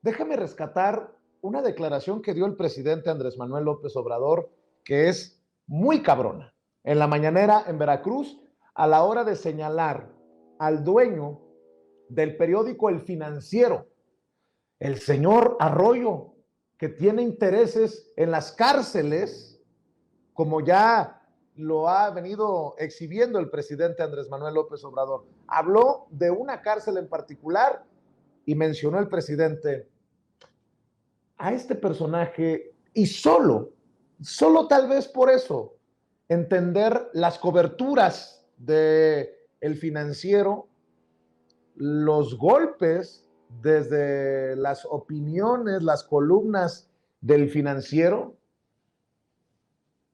déjame rescatar una declaración que dio el presidente Andrés Manuel López Obrador, que es muy cabrona. En la mañanera en Veracruz, a la hora de señalar al dueño del periódico El Financiero, el señor Arroyo, que tiene intereses en las cárceles, como ya lo ha venido exhibiendo el presidente Andrés Manuel López Obrador. Habló de una cárcel en particular y mencionó el presidente a este personaje, y solo tal vez por eso, entender las coberturas de El Financiero, los golpes desde las opiniones, las columnas del Financiero.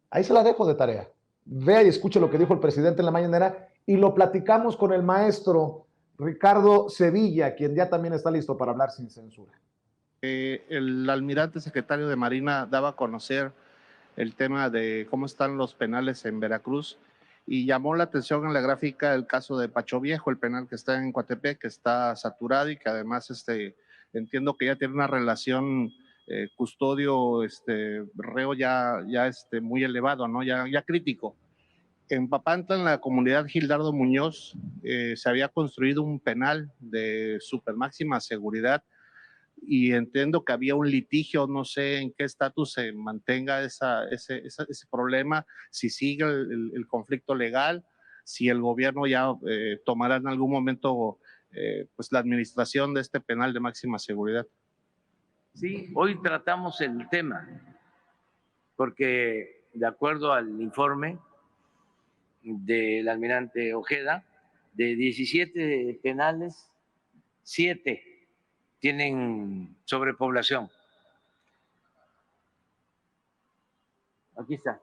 Ahí se la dejo de tarea. Vea y escuche lo que dijo el presidente en la mañanera y lo platicamos con el maestro Ricardo Sevilla, quien ya también está listo para hablar sin censura. El almirante secretario de Marina daba a conocer el tema de cómo están los penales en Veracruz y llamó la atención en la gráfica el caso de Pacho Viejo, el penal que está en Coatepec, que está saturado y que además entiendo que ya tiene una relación custodio reo ya muy elevado, ¿no? Ya crítico. En Papantla, en la comunidad Gildardo Muñoz, se había construido un penal de super máxima seguridad y entiendo que había un litigio, no sé en qué estatus se mantenga ese problema, si sigue el conflicto legal, si el gobierno ya tomará en algún momento pues la administración de este penal de máxima seguridad. Sí, hoy tratamos el tema, porque de acuerdo al informe del almirante Ojeda, de 17 penales, 7 tienen sobrepoblación. Aquí está.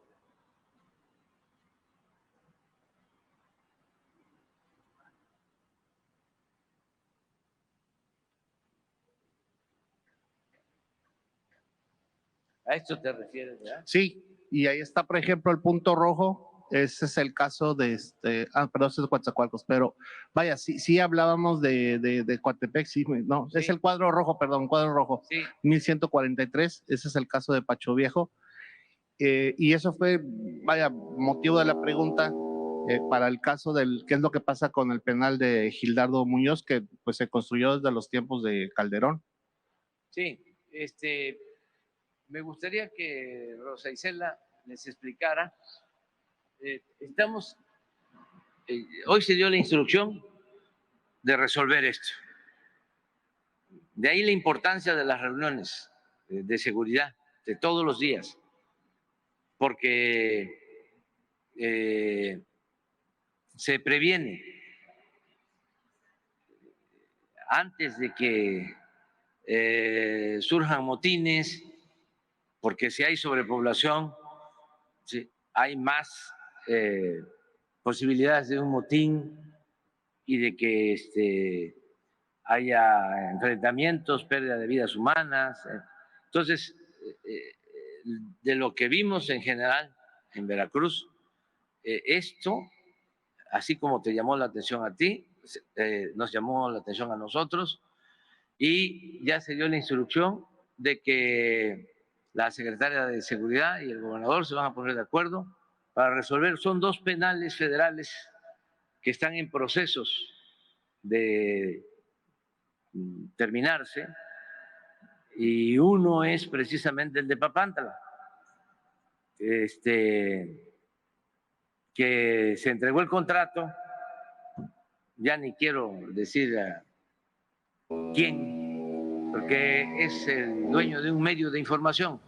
¿A esto te refieres, verdad? Sí, y ahí está, por ejemplo, el punto rojo. Ese es el caso de perdón, ese es Coatzacoalcos, pero vaya, sí hablábamos de Coatepec, sí, no, sí. Es el cuadro rojo, sí. 1143, ese es el caso de Pacho Viejo, y eso fue, vaya, motivo de la pregunta para el caso del, qué es lo que pasa con el penal de Gildardo Muñoz, que pues se construyó desde los tiempos de Calderón. Sí, me gustaría que Rosa Isela les explicara. Hoy se dio la instrucción de resolver esto. De ahí la importancia de las reuniones de seguridad de todos los días, porque se previene antes de que surjan motines, porque si hay sobrepoblación, ¿sí?, hay más posibilidades de un motín y de que haya enfrentamientos, pérdida de vidas humanas. Entonces, de lo que vimos en general en Veracruz, esto, así como te llamó la atención a ti, nos llamó la atención a nosotros, y ya se dio la instrucción de que la secretaria de Seguridad y el gobernador se van a poner de acuerdo para resolver. Son 2 penales federales que están en procesos de terminarse, y uno es precisamente el de Papantla, que se entregó el contrato, ya ni quiero decir a quién, porque es el dueño de un medio de información.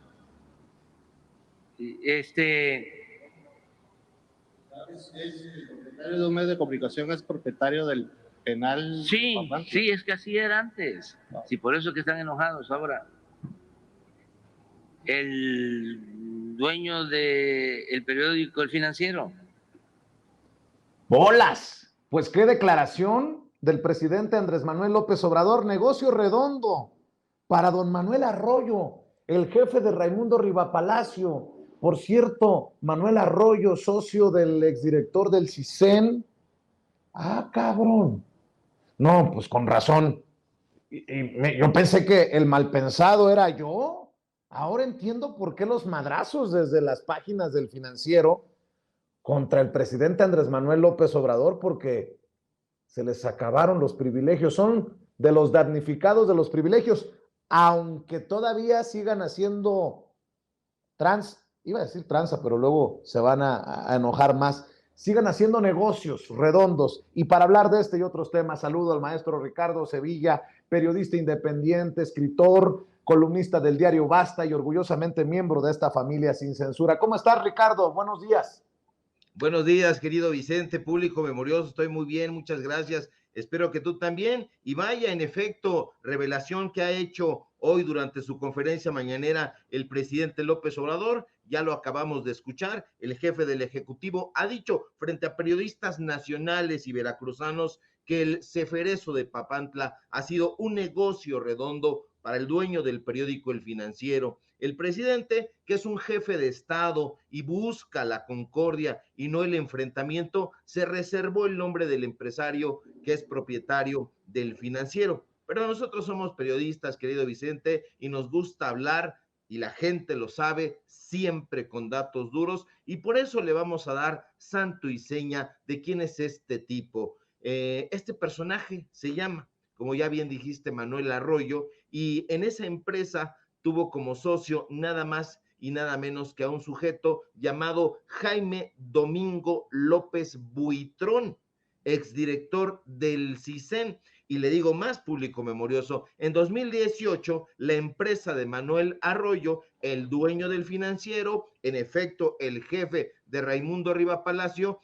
El propietario de un medio de comunicación es propietario del penal. Sí, sí, es que así era antes. Sí, por eso que están enojados ahora. El dueño del periódico El Financiero. ¡Bolas! Pues qué declaración del presidente Andrés Manuel López Obrador. Negocio redondo para don Manuel Arroyo, el jefe de Raimundo Rivapalacio. Por cierto, Manuel Arroyo, socio del exdirector del CISEN. Ah, cabrón. No, pues con razón. Yo pensé que el mal pensado era yo. Ahora entiendo por qué los madrazos desde las páginas del Financiero contra el presidente Andrés Manuel López Obrador, porque se les acabaron los privilegios. Son de los damnificados de los privilegios, aunque todavía sigan haciendo iba a decir tranza, pero luego se van a enojar más. Sigan haciendo negocios redondos. Y para hablar de este y otros temas, saludo al maestro Ricardo Sevilla, periodista independiente, escritor, columnista del diario Basta y orgullosamente miembro de esta familia sin censura. ¿Cómo estás, Ricardo? Buenos días. Buenos días, querido Vicente, público memorioso, estoy muy bien, muchas gracias. Espero que tú también. Y vaya, en efecto, revelación que ha hecho hoy durante su conferencia mañanera el presidente López Obrador, ya lo acabamos de escuchar, el jefe del Ejecutivo ha dicho frente a periodistas nacionales y veracruzanos que el ceferezo de Papantla ha sido un negocio redondo para el dueño del periódico El Financiero. El presidente, que es un jefe de Estado y busca la concordia y no el enfrentamiento, se reservó el nombre del empresario que es propietario del Financiero. Pero nosotros somos periodistas, querido Vicente, y nos gusta hablar, y la gente lo sabe, siempre con datos duros, y por eso le vamos a dar santo y seña de quién es este tipo. Este personaje se llama, como ya bien dijiste, Manuel Arroyo, y en esa empresa tuvo como socio nada más y nada menos que a un sujeto llamado Jaime Domingo López Buitrón, exdirector del CISEN. Y le digo más, público memorioso, en 2018 la empresa de Manuel Arroyo, el dueño del Financiero, en efecto el jefe de Raimundo Riva Palacio,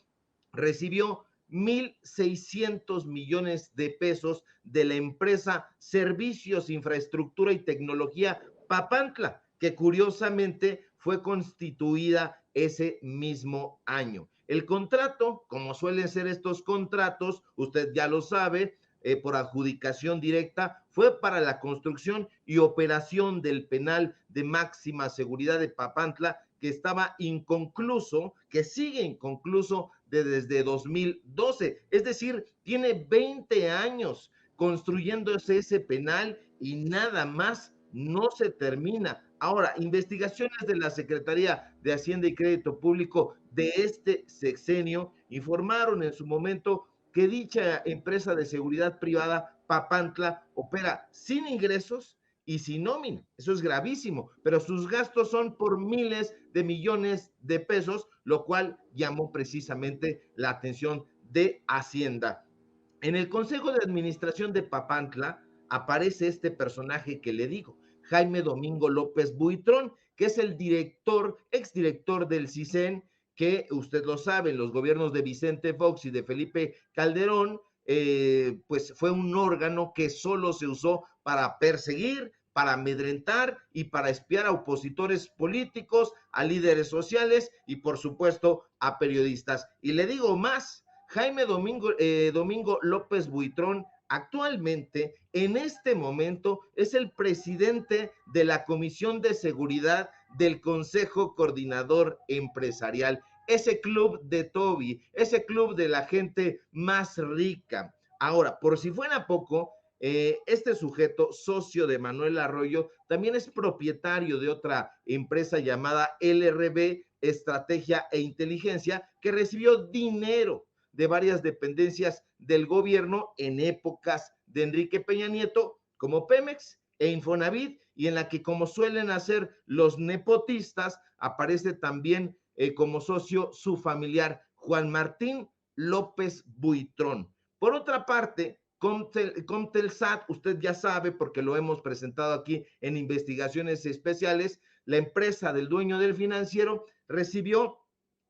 recibió 1,600 millones de pesos de la empresa Servicios, Infraestructura y Tecnología Papantla, que curiosamente fue constituida ese mismo año. El contrato, como suelen ser estos contratos, usted ya lo sabe, por adjudicación directa, fue para la construcción y operación del penal de máxima seguridad de Papantla, que estaba inconcluso, que sigue inconcluso desde 2012. Es decir, tiene 20 años construyéndose ese penal y nada más no se termina. Ahora, investigaciones de la Secretaría de Hacienda y Crédito Público de este sexenio informaron en su momento que dicha empresa de seguridad privada, Papantla, opera sin ingresos y sin nómina. Eso es gravísimo, pero sus gastos son por miles de millones de pesos, lo cual llamó precisamente la atención de Hacienda. En el Consejo de Administración de Papantla aparece este personaje que le digo, Jaime Domingo López Buitrón, que es el director, exdirector del CISEN, que usted lo sabe, en los gobiernos de Vicente Fox y de Felipe Calderón, pues fue un órgano que solo se usó para perseguir, para amedrentar y para espiar a opositores políticos, a líderes sociales y por supuesto a periodistas. Y le digo más, Jaime Domingo López Buitrón actualmente, en este momento, es el presidente de la Comisión de Seguridad del Consejo Coordinador Empresarial, ese club de Toby, ese club de la gente más rica. Ahora, por si fuera poco, este sujeto, socio de Manuel Arroyo, también es propietario de otra empresa llamada LRB Estrategia e Inteligencia, que recibió dinero de varias dependencias del gobierno en épocas de Enrique Peña Nieto, como Pemex e Infonavit, y en la que, como suelen hacer los nepotistas, aparece también como socio su familiar Juan Martín López Buitrón. Por otra parte, Comtelsat, usted ya sabe porque lo hemos presentado aquí en investigaciones especiales, la empresa del dueño del Financiero recibió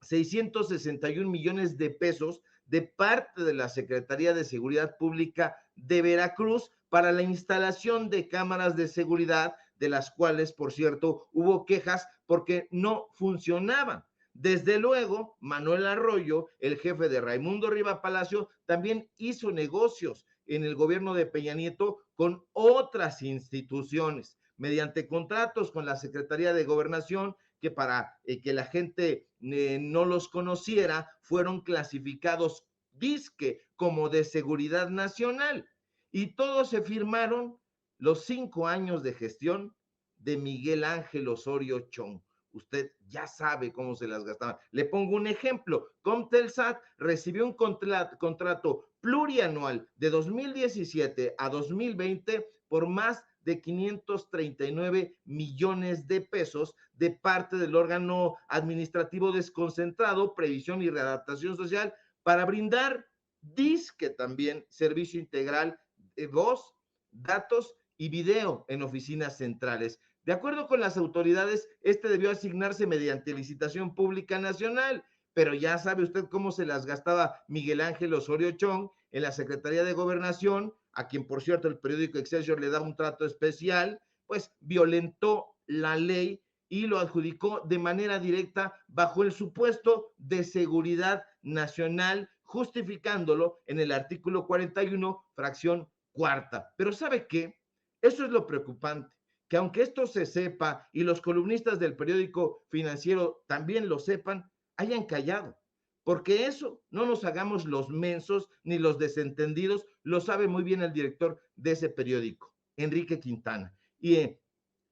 661 millones de pesos de parte de la Secretaría de Seguridad Pública de Veracruz para la instalación de cámaras de seguridad, de las cuales, por cierto, hubo quejas porque no funcionaban. Desde luego, Manuel Arroyo, el jefe de Raimundo Riva Palacio, también hizo negocios en el gobierno de Peña Nieto con otras instituciones, mediante contratos con la Secretaría de Gobernación, que para que la gente no los conociera, fueron clasificados disque como de seguridad nacional. Y todos se firmaron los 5 años de gestión de Miguel Ángel Osorio Chong. Usted ya sabe cómo se las gastaban. Le pongo un ejemplo. Comtelsat recibió un contrato plurianual de 2017 a 2020 por más de 539 millones de pesos de parte del órgano administrativo desconcentrado, Previsión y Readaptación Social, para brindar disque también servicio integral de voz, datos y video en oficinas centrales. De acuerdo con las autoridades, debió asignarse mediante licitación pública nacional, pero ya sabe usted cómo se las gastaba Miguel Ángel Osorio Chong en la Secretaría de Gobernación, a quien, por cierto, el periódico Excelsior le da un trato especial, pues violentó la ley y lo adjudicó de manera directa bajo el supuesto de seguridad nacional, justificándolo en el artículo 41, fracción cuarta. Pero ¿sabe qué? Eso es lo preocupante, que aunque esto se sepa y los columnistas del periódico Financiero también lo sepan, hayan callado. Porque eso, no nos hagamos los mensos ni los desentendidos, lo sabe muy bien el director de ese periódico, Enrique Quintana. Y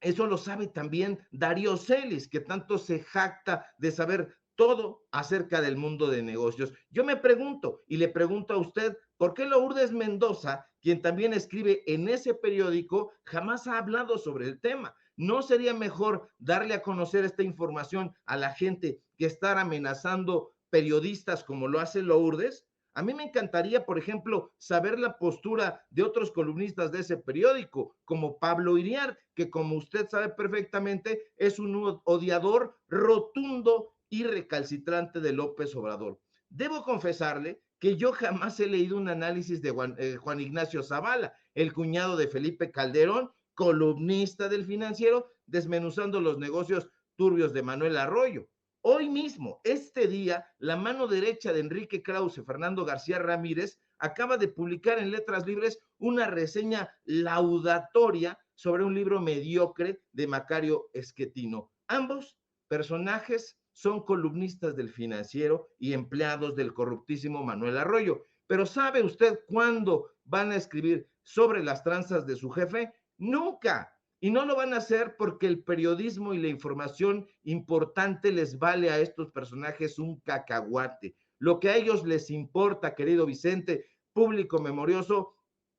eso lo sabe también Darío Celis, que tanto se jacta de saber todo acerca del mundo de negocios. Yo me pregunto, y le pregunto a usted, ¿por qué Lourdes Mendoza, quien también escribe en ese periódico, jamás ha hablado sobre el tema? ¿No sería mejor darle a conocer esta información a la gente que estar amenazando periodistas como lo hace Lourdes? A mí me encantaría, por ejemplo, saber la postura de otros columnistas de ese periódico, como Pablo Iriart, que como usted sabe perfectamente, es un odiador rotundo y recalcitrante de López Obrador. Debo confesarle que yo jamás he leído un análisis de Juan Ignacio Zavala, el cuñado de Felipe Calderón, columnista del Financiero, desmenuzando los negocios turbios de Manuel Arroyo. Hoy mismo, día, la mano derecha de Enrique Krause, Fernando García Ramírez, acaba de publicar en Letras Libres una reseña laudatoria sobre un libro mediocre de Macario Esquetino. Ambos personajes son columnistas del Financiero y empleados del corruptísimo Manuel Arroyo. Pero ¿sabe usted cuándo van a escribir sobre las tranzas de su jefe? Nunca. Y no lo van a hacer porque el periodismo y la información importante les vale a estos personajes un cacahuate. Lo que a ellos les importa, querido Vicente, público memorioso,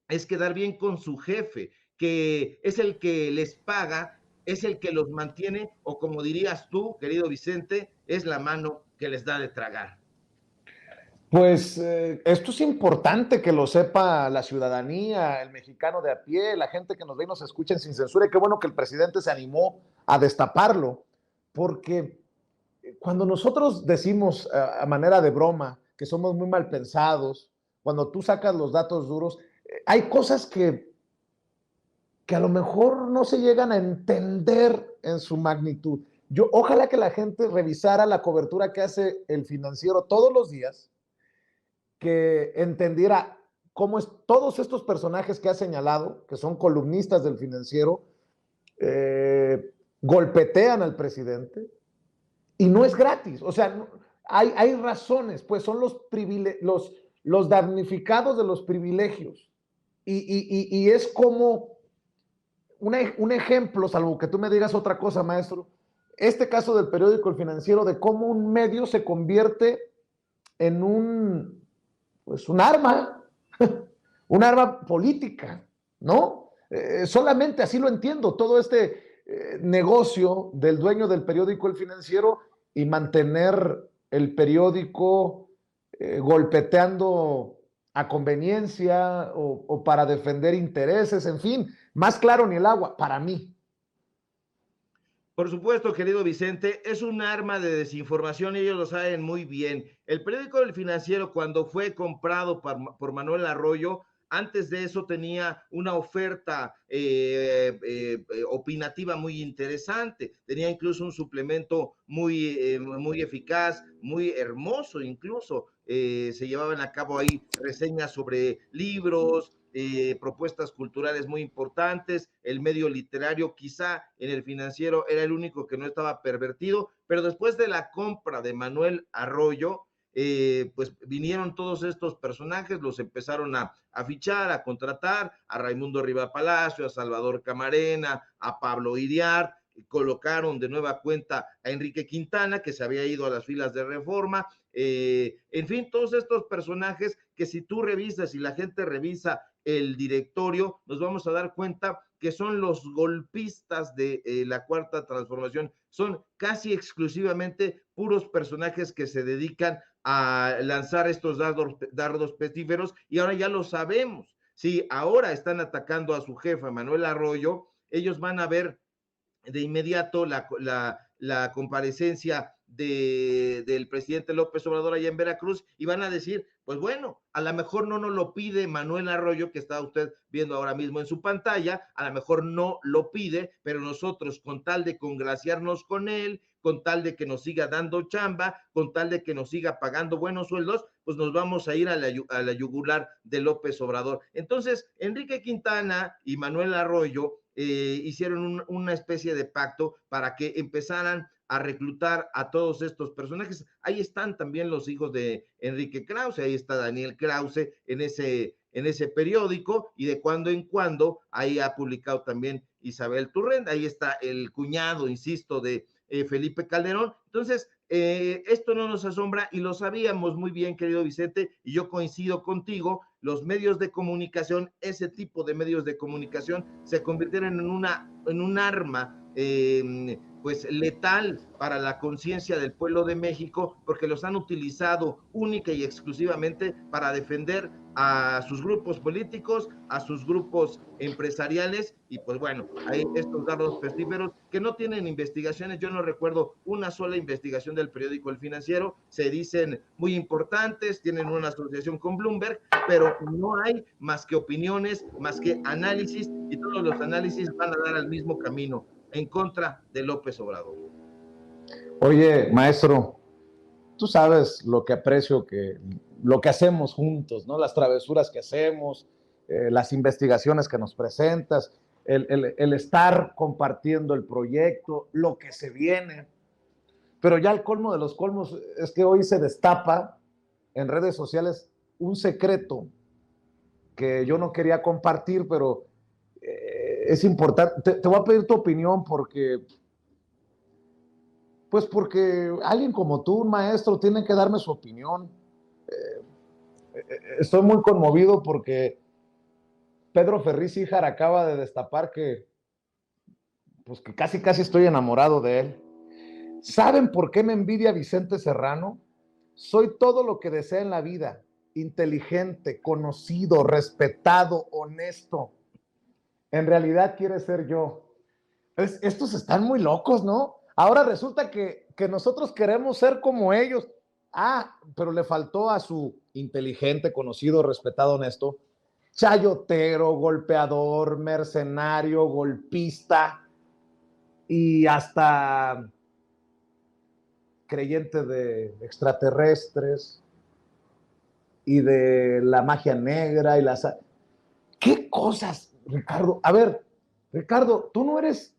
es quedar bien con su jefe, que es el que les paga, es el que los mantiene, o como dirías tú, querido Vicente, es la mano que les da de tragar. Pues esto es importante que lo sepa la ciudadanía, el mexicano de a pie, la gente que nos ve y nos escucha sin censura. Y qué bueno que el presidente se animó a destaparlo, porque cuando nosotros decimos a manera de broma que somos muy mal pensados, cuando tú sacas los datos duros, hay cosas que a lo mejor no se llegan a entender en su magnitud. Ojalá que la gente revisara la cobertura que hace el Financiero todos los días, que entendiera cómo es todos estos personajes que ha señalado, que son columnistas del Financiero, golpetean al presidente y no es gratis. O sea, hay razones, pues son los damnificados de los privilegios. Y es como un ejemplo, salvo que tú me digas otra cosa, maestro, este caso del periódico El Financiero, de cómo un medio se convierte en un arma, un arma política, ¿no? Solamente así lo entiendo, todo negocio del dueño del periódico El Financiero y mantener el periódico golpeteando a conveniencia o para defender intereses, en fin, más claro ni el agua, para mí. Por supuesto, querido Vicente, es un arma de desinformación y ellos lo saben muy bien. El periódico del Financiero, cuando fue comprado por Manuel Arroyo, antes de eso tenía una oferta opinativa muy interesante, tenía incluso un suplemento muy eficaz, muy hermoso incluso, se llevaban a cabo ahí reseñas sobre libros, propuestas culturales muy importantes, el medio literario quizá en el Financiero era el único que no estaba pervertido, pero después de la compra de Manuel Arroyo, pues vinieron todos estos personajes, los empezaron a fichar, a contratar, a Raimundo Riva Palacio, a Salvador Camarena, a Pablo Iriart, colocaron de nueva cuenta a Enrique Quintana, que se había ido a las filas de Reforma, en fin, todos estos personajes que si tú revisas y la gente revisa el directorio, nos vamos a dar cuenta que son los golpistas de la Cuarta Transformación, son casi exclusivamente puros personajes que se dedican a lanzar estos dardos pestíferos, y ahora ya lo sabemos, si ahora están atacando a su jefa Manuel Arroyo, ellos van a ver de inmediato la comparecencia del presidente López Obrador allá en Veracruz y van a decir, pues bueno, a lo mejor no nos lo pide Manuel Arroyo, que está usted viendo ahora mismo en su pantalla, a lo mejor no lo pide, pero nosotros con tal de congraciarnos con él, con tal de que nos siga dando chamba, con tal de que nos siga pagando buenos sueldos, pues nos vamos a ir a la yugular de López Obrador. Entonces, Enrique Quintana y Manuel Arroyo hicieron una especie de pacto para que empezaran a reclutar a todos estos personajes. Ahí están también los hijos de Enrique Krause, ahí está Daniel Krause en ese periódico, y de cuando en cuando ahí ha publicado también Isabel Turrent, ahí está el cuñado, insisto, de Felipe Calderón. Entonces, esto no nos asombra y lo sabíamos muy bien, querido Vicente, y yo coincido contigo, los medios de comunicación, ese tipo de medios de comunicación se convirtieron en un arma pues letal para la conciencia del pueblo de México, porque los han utilizado única y exclusivamente para defender a sus grupos políticos, a sus grupos empresariales, y pues bueno, hay estos dardos pestíferos que no tienen investigaciones. Yo no recuerdo una sola investigación del periódico El Financiero, se dicen muy importantes, tienen una asociación con Bloomberg, pero no hay más que opiniones, más que análisis, y todos los análisis van a dar al mismo camino, en contra de López Obrador. Oye, maestro, tú sabes lo que aprecio, lo que hacemos juntos, ¿no? Las travesuras que hacemos, las investigaciones que nos presentas, el estar compartiendo el proyecto, lo que se viene. Pero ya el colmo de los colmos es que hoy se destapa en redes sociales un secreto que yo no quería compartir, pero es importante. Te voy a pedir tu opinión porque alguien como tú, un maestro, tiene que darme su opinión. Estoy muy conmovido porque Pedro Ferriz Híjar acaba de destapar que casi estoy enamorado de él. ¿Saben por qué me envidia Vicente Serrano? Soy todo lo que desea en la vida: inteligente, conocido, respetado, honesto. En realidad quiere ser yo. Estos están muy locos, ¿no? Ahora resulta que nosotros queremos ser como ellos. Pero le faltó a su inteligente, conocido, respetado, honesto, chayotero, golpeador, mercenario, golpista y hasta creyente de extraterrestres y de la magia negra y las... ¿Qué cosas, Ricardo? A ver, Ricardo, tú no eres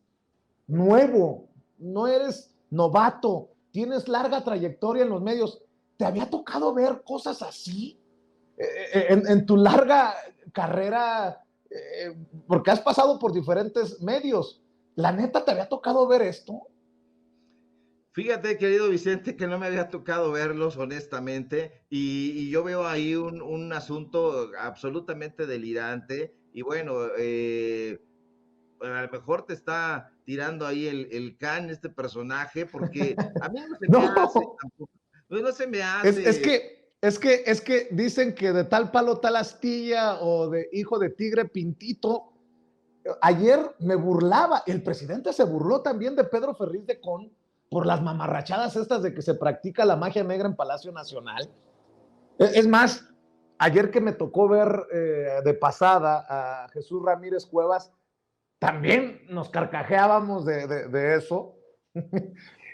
nuevo, no eres novato, tienes larga trayectoria en los medios. ¿Te había tocado ver cosas así en tu larga carrera? Porque has pasado por diferentes medios. ¿La neta te había tocado ver esto? Fíjate, querido Vicente, que no me había tocado verlos, honestamente, y yo veo ahí un asunto absolutamente delirante, y bueno, a lo mejor te está tirando ahí el can este personaje, porque a mí no se me hace tampoco, no se me hace. Es que dicen que de tal palo tal astilla, o de hijo de tigre pintito. Ayer me burlaba, el presidente se burló también de Pedro Ferriz de Con por las mamarrachadas estas de que se practica la magia negra en Palacio Nacional. Es más, ayer que me tocó ver de pasada a Jesús Ramírez Cuevas, también nos carcajeábamos de eso.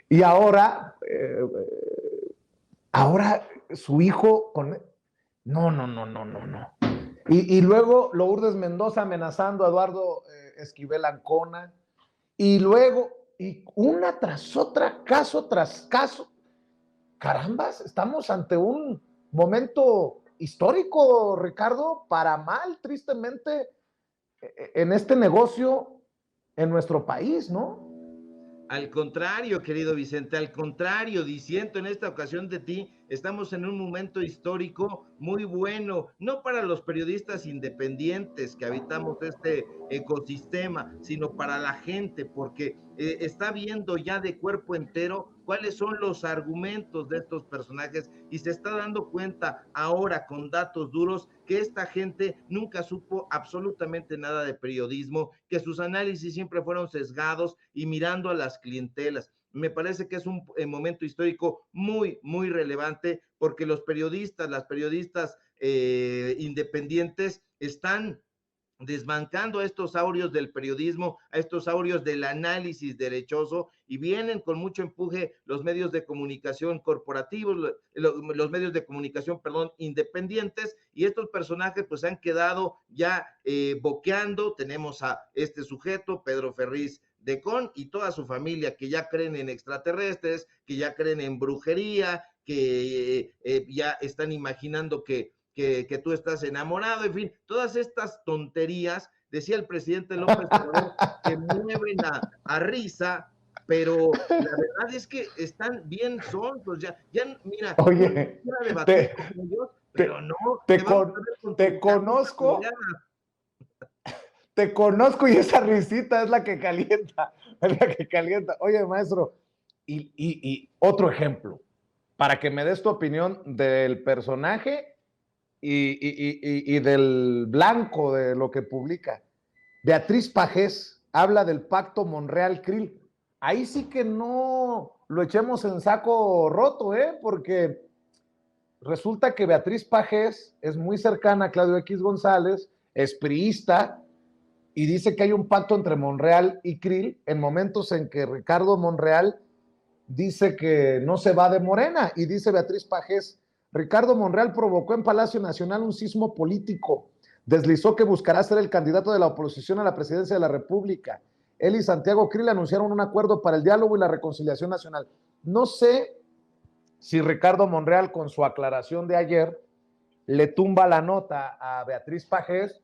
Y ahora su hijo con... No. Y luego Lourdes Mendoza amenazando a Eduardo Esquivel Ancona. Y luego, y una tras otra, caso tras caso. carambas, estamos ante un momento histórico, Ricardo, para mal, tristemente, en este negocio en nuestro país, ¿no? Al contrario, querido Vicente, al contrario, diciendo en esta ocasión de ti, estamos en un momento histórico muy bueno, no para los periodistas independientes que habitamos este ecosistema, sino para la gente, porque está viendo ya de cuerpo entero cuáles son los argumentos de estos personajes y se está dando cuenta ahora con datos duros que esta gente nunca supo absolutamente nada de periodismo, que sus análisis siempre fueron sesgados y mirando a las clientelas. Me parece que es un momento histórico muy, muy relevante porque los periodistas, las periodistas independientes están desbancando a estos saurios del periodismo, a estos saurios del análisis derechoso, y vienen con mucho empuje los medios de comunicación corporativos, los medios de comunicación, perdón, independientes, y estos personajes pues han quedado ya boqueando. Tenemos a este sujeto, Pedro Ferriz de Con, y toda su familia que ya creen en extraterrestres, que ya creen en brujería, que ya están imaginando que tú estás enamorado, en fin, todas estas tonterías, decía el presidente López Obrador, que mueven a risa, pero la verdad es que están bien sonsos, ya mira, Oye, no debatir con ellos, pero no, te conozco, te conozco y esa risita es la que calienta, es la que calienta. Oye, maestro, y otro ejemplo, para que me des tu opinión del personaje y del blanco de lo que publica. Beatriz Pajés habla del pacto Monreal-Krill. Ahí sí que no lo echemos en saco roto, porque resulta que Beatriz Pajés es muy cercana a Claudio X González, es priista, y dice que hay un pacto entre Monreal y Krill en momentos en que Ricardo Monreal dice que no se va de Morena, y dice Beatriz Pajés: Ricardo Monreal provocó en Palacio Nacional un sismo político, deslizó que buscará ser el candidato de la oposición a la presidencia de la República. Él y Santiago Krill anunciaron un acuerdo para el diálogo y la reconciliación nacional. No sé si Ricardo Monreal, con su aclaración de ayer, le tumba la nota a Beatriz Pajés,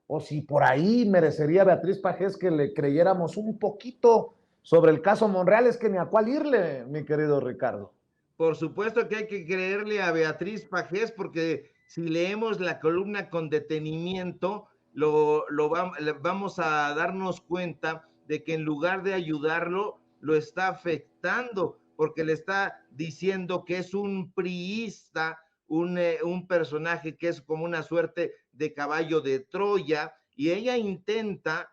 o si por ahí merecería Beatriz Pajés que le creyéramos un poquito sobre el caso Monreal. Es que ni a cuál irle, mi querido Ricardo. Por supuesto que hay que creerle a Beatriz Pajés, porque si leemos la columna con detenimiento, vamos a darnos cuenta de que en lugar de ayudarlo, lo está afectando, porque le está diciendo que es un priista, un personaje que es como una suerte de caballo de Troya, y ella intenta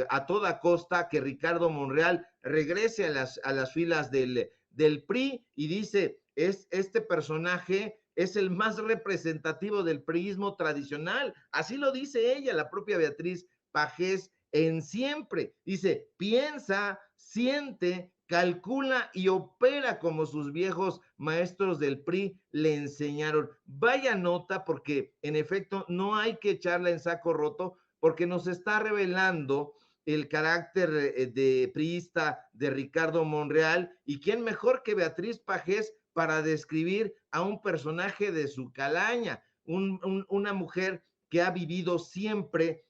a toda costa que Ricardo Monreal regrese a las filas del PRI, y dice, este personaje es el más representativo del priismo tradicional. Así lo dice ella, la propia Beatriz Pajés, en Siempre. Dice, piensa, siente, calcula y opera como sus viejos maestros del PRI le enseñaron. Vaya nota, porque en efecto no hay que echarla en saco roto, porque nos está revelando el carácter de priista de Ricardo Monreal, y quién mejor que Beatriz Pajés para describir a un personaje de su calaña, una mujer que ha vivido siempre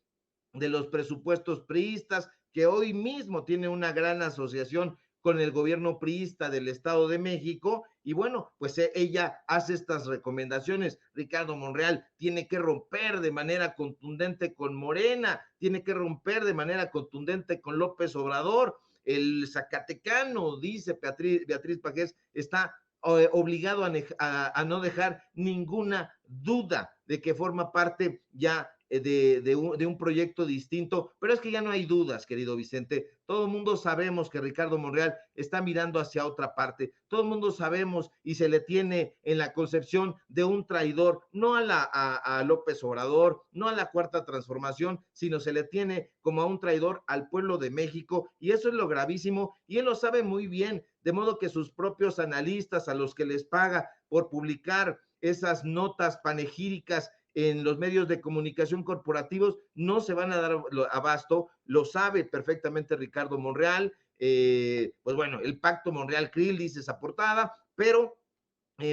de los presupuestos priistas, que hoy mismo tiene una gran asociación con el gobierno priista del Estado de México, y bueno, pues ella hace estas recomendaciones. Ricardo Monreal tiene que romper de manera contundente con Morena, tiene que romper de manera contundente con López Obrador. El zacatecano, dice Beatriz Pajés, está obligado a no dejar ninguna duda de que forma parte ya de un proyecto distinto, pero es que ya no hay dudas, querido Vicente. Todo el mundo sabemos que Ricardo Monreal está mirando hacia otra parte. Todo el mundo sabemos y se le tiene en la concepción de un traidor, no a López Obrador, no a la Cuarta Transformación, sino se le tiene como a un traidor al pueblo de México, y eso es lo gravísimo, y él lo sabe muy bien, de modo que sus propios analistas, a los que les paga por publicar esas notas panegíricas en los medios de comunicación corporativos, no se van a dar abasto. Lo sabe perfectamente Ricardo Monreal. Pues bueno, el pacto Monreal-Krill, dice esa portada, pero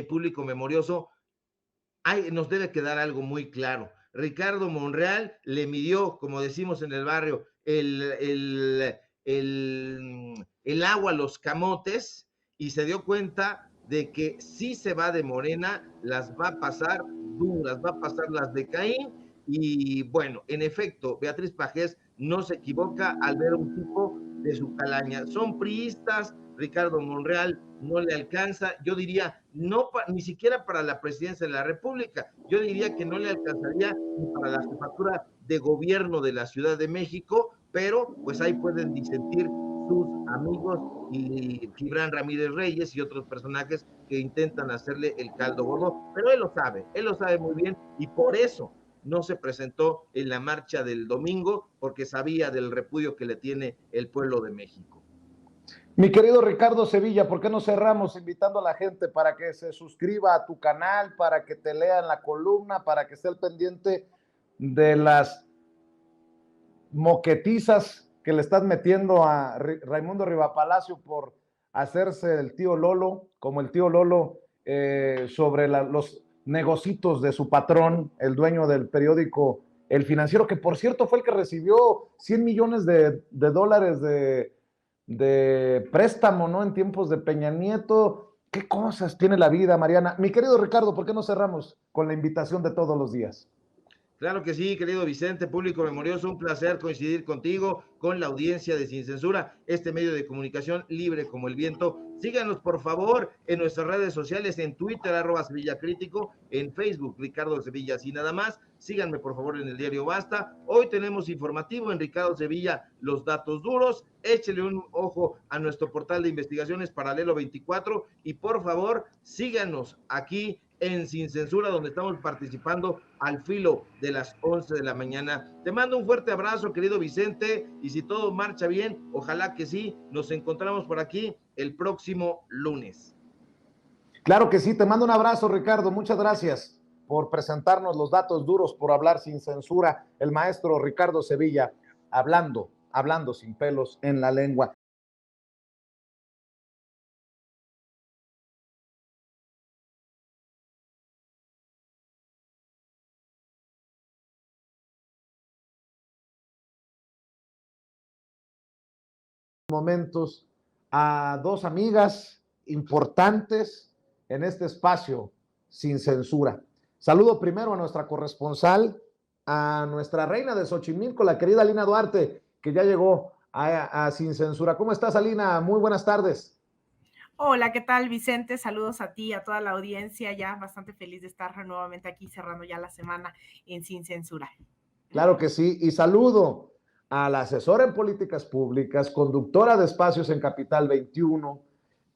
público memorioso, nos debe quedar algo muy claro. Ricardo Monreal le midió, como decimos en el barrio, el agua a los camotes y se dio cuenta de que si se va de Morena, las va a pasar duras, va a pasar las de Caín. Y bueno, en efecto, Beatriz Pajés no se equivoca al ver un tipo de su calaña. Son priistas, Ricardo Monreal no le alcanza, yo diría, ni siquiera para la presidencia de la República, yo diría que no le alcanzaría ni para la jefatura de gobierno de la Ciudad de México, pero pues ahí pueden disentir sus amigos y Gibran Ramírez Reyes y otros personajes que intentan hacerle el caldo gordo, pero él lo sabe muy bien y por eso no se presentó en la marcha del domingo porque sabía del repudio que le tiene el pueblo de México. Mi querido Ricardo Sevilla, ¿por qué no cerramos invitando a la gente para que se suscriba a tu canal, para que te lean la columna, para que esté al pendiente de las moquetizas que le estás metiendo a Raimundo Rivapalacio por hacerse el tío Lolo, como el tío Lolo, sobre los negocitos de su patrón, el dueño del periódico El Financiero, que por cierto fue el que recibió 100 millones de dólares de préstamo, ¿no? En tiempos de Peña Nieto. ¿Qué cosas tiene la vida, Mariana? Mi querido Ricardo, ¿por qué no cerramos con la invitación de todos los días? Claro que sí, querido Vicente, público memorioso, un placer coincidir contigo, con la audiencia de Sin Censura, este medio de comunicación libre como el viento. Síganos, por favor, en nuestras redes sociales, en Twitter, @SevillaCrítico, en Facebook, Ricardo Sevilla, así nada más. Síganme, por favor, en el diario Basta. Hoy tenemos informativo en Ricardo Sevilla, los datos duros. Échele un ojo a nuestro portal de investigaciones Paralelo 24 y, por favor, síganos aquí en Sin Censura, donde estamos participando al filo de las 11 de la mañana. Te mando un fuerte abrazo, querido Vicente, y si todo marcha bien, ojalá que sí, nos encontramos por aquí el próximo lunes. Claro que sí, te mando un abrazo, Ricardo, muchas gracias por presentarnos los datos duros, por hablar sin censura, el maestro Ricardo Sevilla, hablando sin pelos en la lengua. Momentos a dos amigas importantes en este espacio sin censura. Saludo primero a nuestra corresponsal, a nuestra reina de Xochimilco, la querida Alina Duarte, que ya llegó a Sin Censura. ¿Cómo estás, Alina? Muy buenas tardes. Hola, ¿qué tal, Vicente? Saludos a ti, a toda la audiencia, ya bastante feliz de estar nuevamente aquí cerrando ya la semana en Sin Censura. Claro que sí, y saludo a la asesora en políticas públicas, conductora de espacios en Capital 21,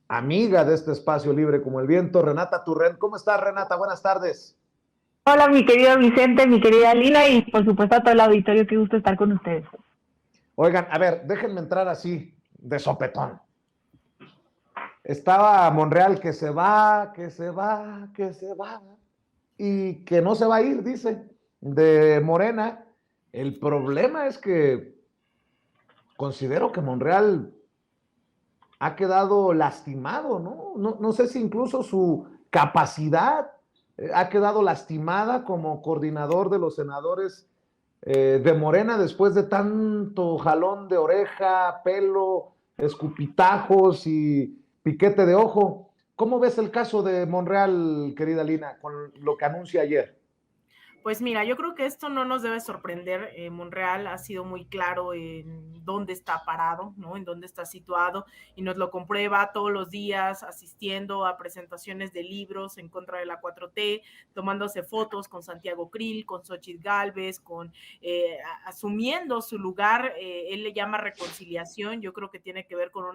amiga de este espacio libre como el viento, Renata Turrent. ¿Cómo estás, Renata? Buenas tardes. Hola, mi querido Vicente, mi querida Lina y por supuesto a todo el auditorio, qué gusto estar con ustedes. Oigan, a ver, déjenme entrar así, de sopetón. Estaba Monreal que se va, y que no se va a ir, dice, de Morena. El problema es que considero que Monreal ha quedado lastimado, ¿no? No sé si incluso su capacidad ha quedado lastimada como coordinador de los senadores de Morena después de tanto jalón de oreja, pelo, escupitajos y piquete de ojo. ¿Cómo ves el caso de Monreal, querida Lina, con lo que anuncia ayer? Pues mira, yo creo que esto no nos debe sorprender. Monreal ha sido muy claro en dónde está parado, ¿no? En dónde está situado y nos lo comprueba todos los días asistiendo a presentaciones de libros en contra de la 4T, tomándose fotos con Santiago Krill, con Xochitl Gálvez, asumiendo su lugar. Él le llama reconciliación. Yo creo que tiene que ver con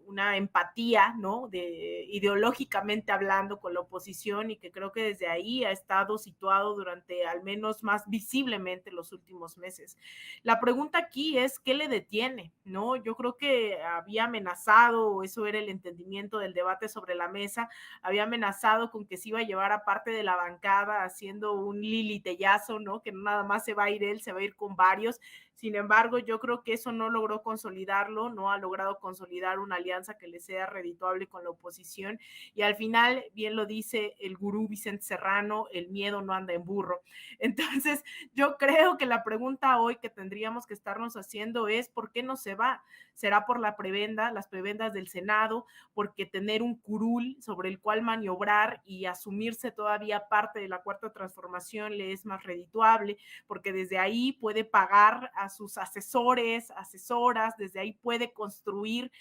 una empatía, ¿no? Ideológicamente hablando con la oposición y que creo que desde ahí ha estado situado durante al menos más visiblemente los últimos meses. La pregunta aquí es, ¿qué le detiene? ¿No? Yo creo que había amenazado, o eso era el entendimiento del debate sobre la mesa, había amenazado con que se iba a llevar a parte de la bancada haciendo un lilitellazo, ¿no? Que no nada más se va a ir él, se va a ir con varios. Sin embargo, yo creo que eso no logró consolidarlo, no ha logrado consolidar encontrar una alianza que le sea redituable con la oposición, y al final, bien lo dice el gurú Vicente Serrano, el miedo no anda en burro. Entonces, yo creo que la pregunta hoy que tendríamos que estarnos haciendo es ¿por qué no se va? ¿Será por la prebenda, las prebendas del Senado, porque tener un curul sobre el cual maniobrar y asumirse todavía parte de la Cuarta Transformación le es más redituable, porque desde ahí puede pagar a sus asesores, asesoras, desde ahí puede construir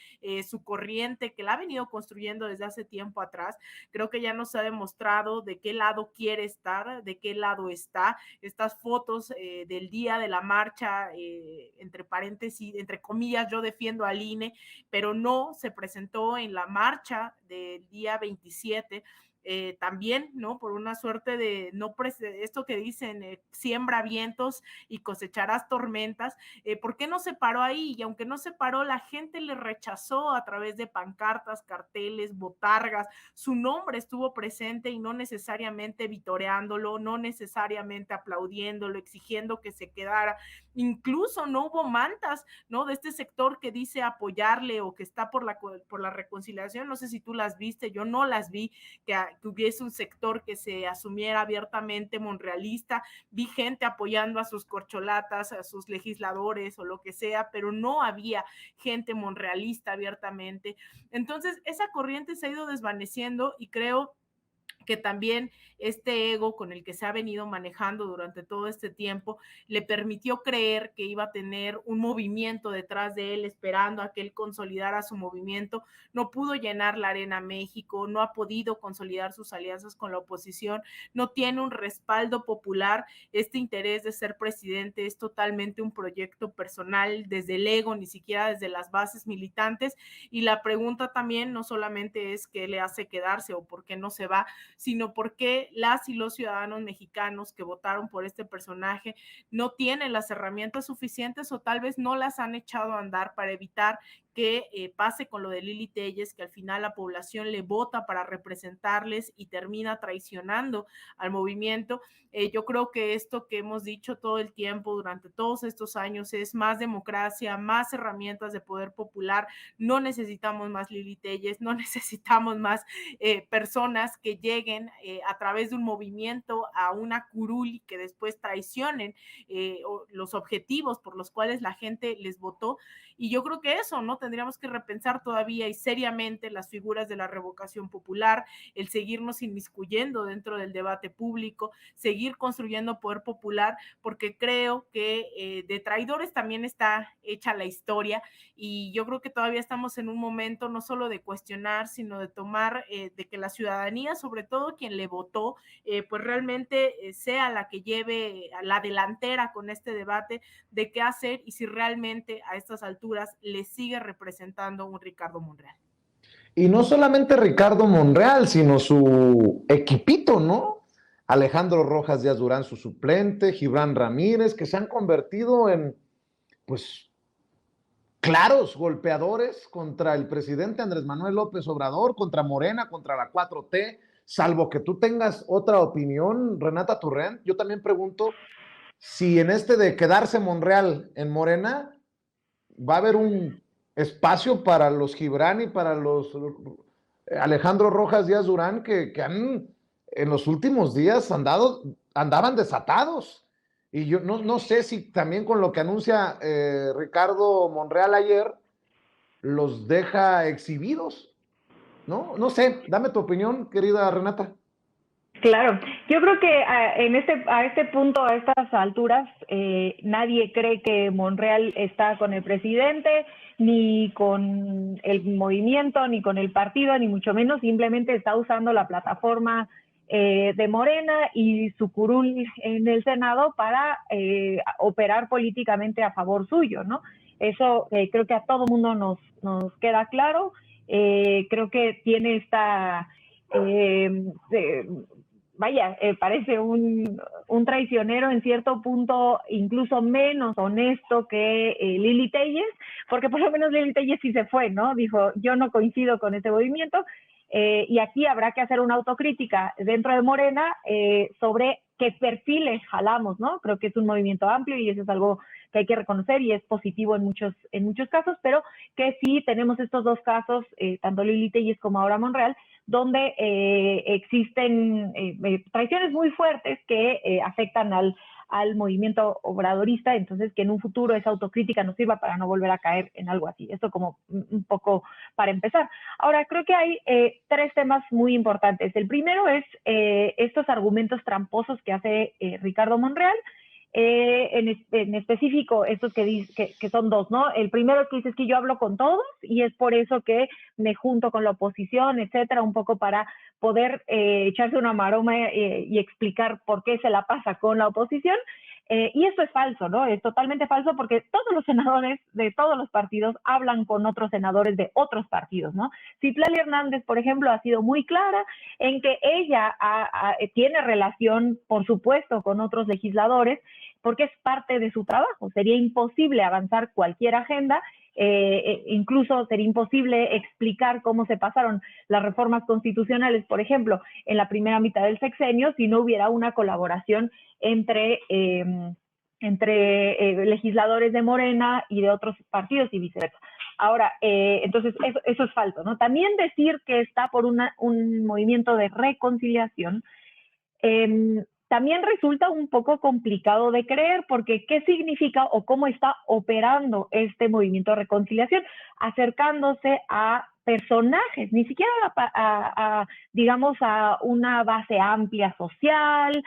su corriente que la ha venido construyendo desde hace tiempo atrás? Creo que ya nos ha demostrado de qué lado quiere estar, de qué lado está. Estas fotos del día de la marcha, entre paréntesis, entre comillas, yo defiendo al INE, pero no se presentó en la marcha del día 27, también, ¿no? Por una suerte de no esto que dicen, siembra vientos y cosecharás tormentas. ¿Por qué no se paró ahí? Y aunque no se paró, la gente le rechazó a través de pancartas, carteles, botargas. Su nombre estuvo presente y no necesariamente vitoreándolo, no necesariamente aplaudiéndolo, exigiendo que se quedara. Incluso no hubo mantas, ¿no? De este sector que dice apoyarle o que está por la reconciliación. No sé si tú las viste, yo no las vi, que hubiese un sector que se asumiera abiertamente monrealista. Vi gente apoyando a sus corcholatas, a sus legisladores o lo que sea, pero no había gente monrealista abiertamente. Entonces, esa corriente se ha ido desvaneciendo y creo que también este ego con el que se ha venido manejando durante todo este tiempo le permitió creer que iba a tener un movimiento detrás de él, esperando a que él consolidara su movimiento. No pudo llenar la Arena México, no ha podido consolidar sus alianzas con la oposición, no tiene un respaldo popular. Este interés de ser presidente es totalmente un proyecto personal, desde el ego, ni siquiera desde las bases militantes. Y la pregunta también no solamente es qué le hace quedarse o por qué no se va, sino porque las y los ciudadanos mexicanos que votaron por este personaje no tienen las herramientas suficientes o tal vez no las han echado a andar para evitar que pase con lo de Lili Téllez, que al final la población le vota para representarles y termina traicionando al movimiento. Yo creo que esto que hemos dicho todo el tiempo durante todos estos años es más democracia, más herramientas de poder popular. No necesitamos más Lili Téllez, no necesitamos más personas que lleguen a través de un movimiento a una curul y que después traicionen los objetivos por los cuales la gente les votó. Y yo creo que eso, ¿no? Tendríamos que repensar todavía y seriamente las figuras de la revocación popular, el seguirnos inmiscuyendo dentro del debate público, seguir construyendo poder popular, porque creo que de traidores también está hecha la historia, y yo creo que todavía estamos en un momento no solo de cuestionar, sino de tomar, de que la ciudadanía, sobre todo quien le votó, pues realmente sea la que lleve a la delantera con este debate de qué hacer y si realmente a estas alturas le sigue representando un Ricardo Monreal. Y no solamente Ricardo Monreal, sino su equipito, ¿no? Alejandro Rojas Díaz Durán, su suplente, Gibran Ramírez, que se han convertido en, pues, claros golpeadores contra el presidente Andrés Manuel López Obrador, contra Morena, contra la 4T, salvo que tú tengas otra opinión, Renata Turrent. Yo también pregunto si en este de quedarse Monreal en Morena va a haber un espacio para los Gibran y para los Alejandro Rojas Díaz Durán que han en los últimos días andaban desatados. Y yo no sé si también con lo que anuncia Ricardo Monreal ayer los deja exhibidos, ¿no? No sé, dame tu opinión, querida Renata. Claro, yo creo que a este punto, a estas alturas, nadie cree que Monreal está con el presidente, ni con el movimiento, ni con el partido, ni mucho menos, simplemente está usando la plataforma de Morena y su curul en el Senado para operar políticamente a favor suyo, ¿no? Eso creo que a todo mundo nos queda claro. Creo que tiene esta... parece un traicionero en cierto punto, incluso menos honesto que Lili Téllez, porque por lo menos Lili Téllez sí se fue, ¿no? Dijo, yo no coincido con este movimiento, y aquí habrá que hacer una autocrítica dentro de Morena sobre qué perfiles jalamos, ¿no? Creo que es un movimiento amplio y eso es algo que hay que reconocer y es positivo en muchos casos, pero que sí tenemos estos dos casos, tanto Lili Telles como ahora Monreal, donde existen traiciones muy fuertes que afectan al movimiento obradorista, entonces que en un futuro esa autocrítica nos sirva para no volver a caer en algo así. Esto como un poco para empezar. Ahora, creo que hay tres temas muy importantes. El primero es estos argumentos tramposos que hace Ricardo Monreal, en específico estos que son dos, ¿no? El primero es que dices que yo hablo con todos y es por eso que me junto con la oposición, etcétera, un poco para poder echarse una maroma y explicar por qué se la pasa con la oposición. Y esto es falso, ¿no? Es totalmente falso porque todos los senadores de todos los partidos hablan con otros senadores de otros partidos, ¿no? Citlali Hernández, por ejemplo, ha sido muy clara en que ella tiene relación, por supuesto, con otros legisladores, porque es parte de su trabajo. Sería imposible avanzar cualquier agenda, incluso sería imposible explicar cómo se pasaron las reformas constitucionales, por ejemplo, en la primera mitad del sexenio, si no hubiera una colaboración entre legisladores de Morena y de otros partidos y viceversa. Ahora, entonces eso es falso, ¿no? También decir que está por un movimiento de reconciliación, también resulta un poco complicado de creer, porque ¿qué significa o cómo está operando este movimiento de reconciliación? Acercándose a personajes, ni siquiera digamos, a una base amplia social,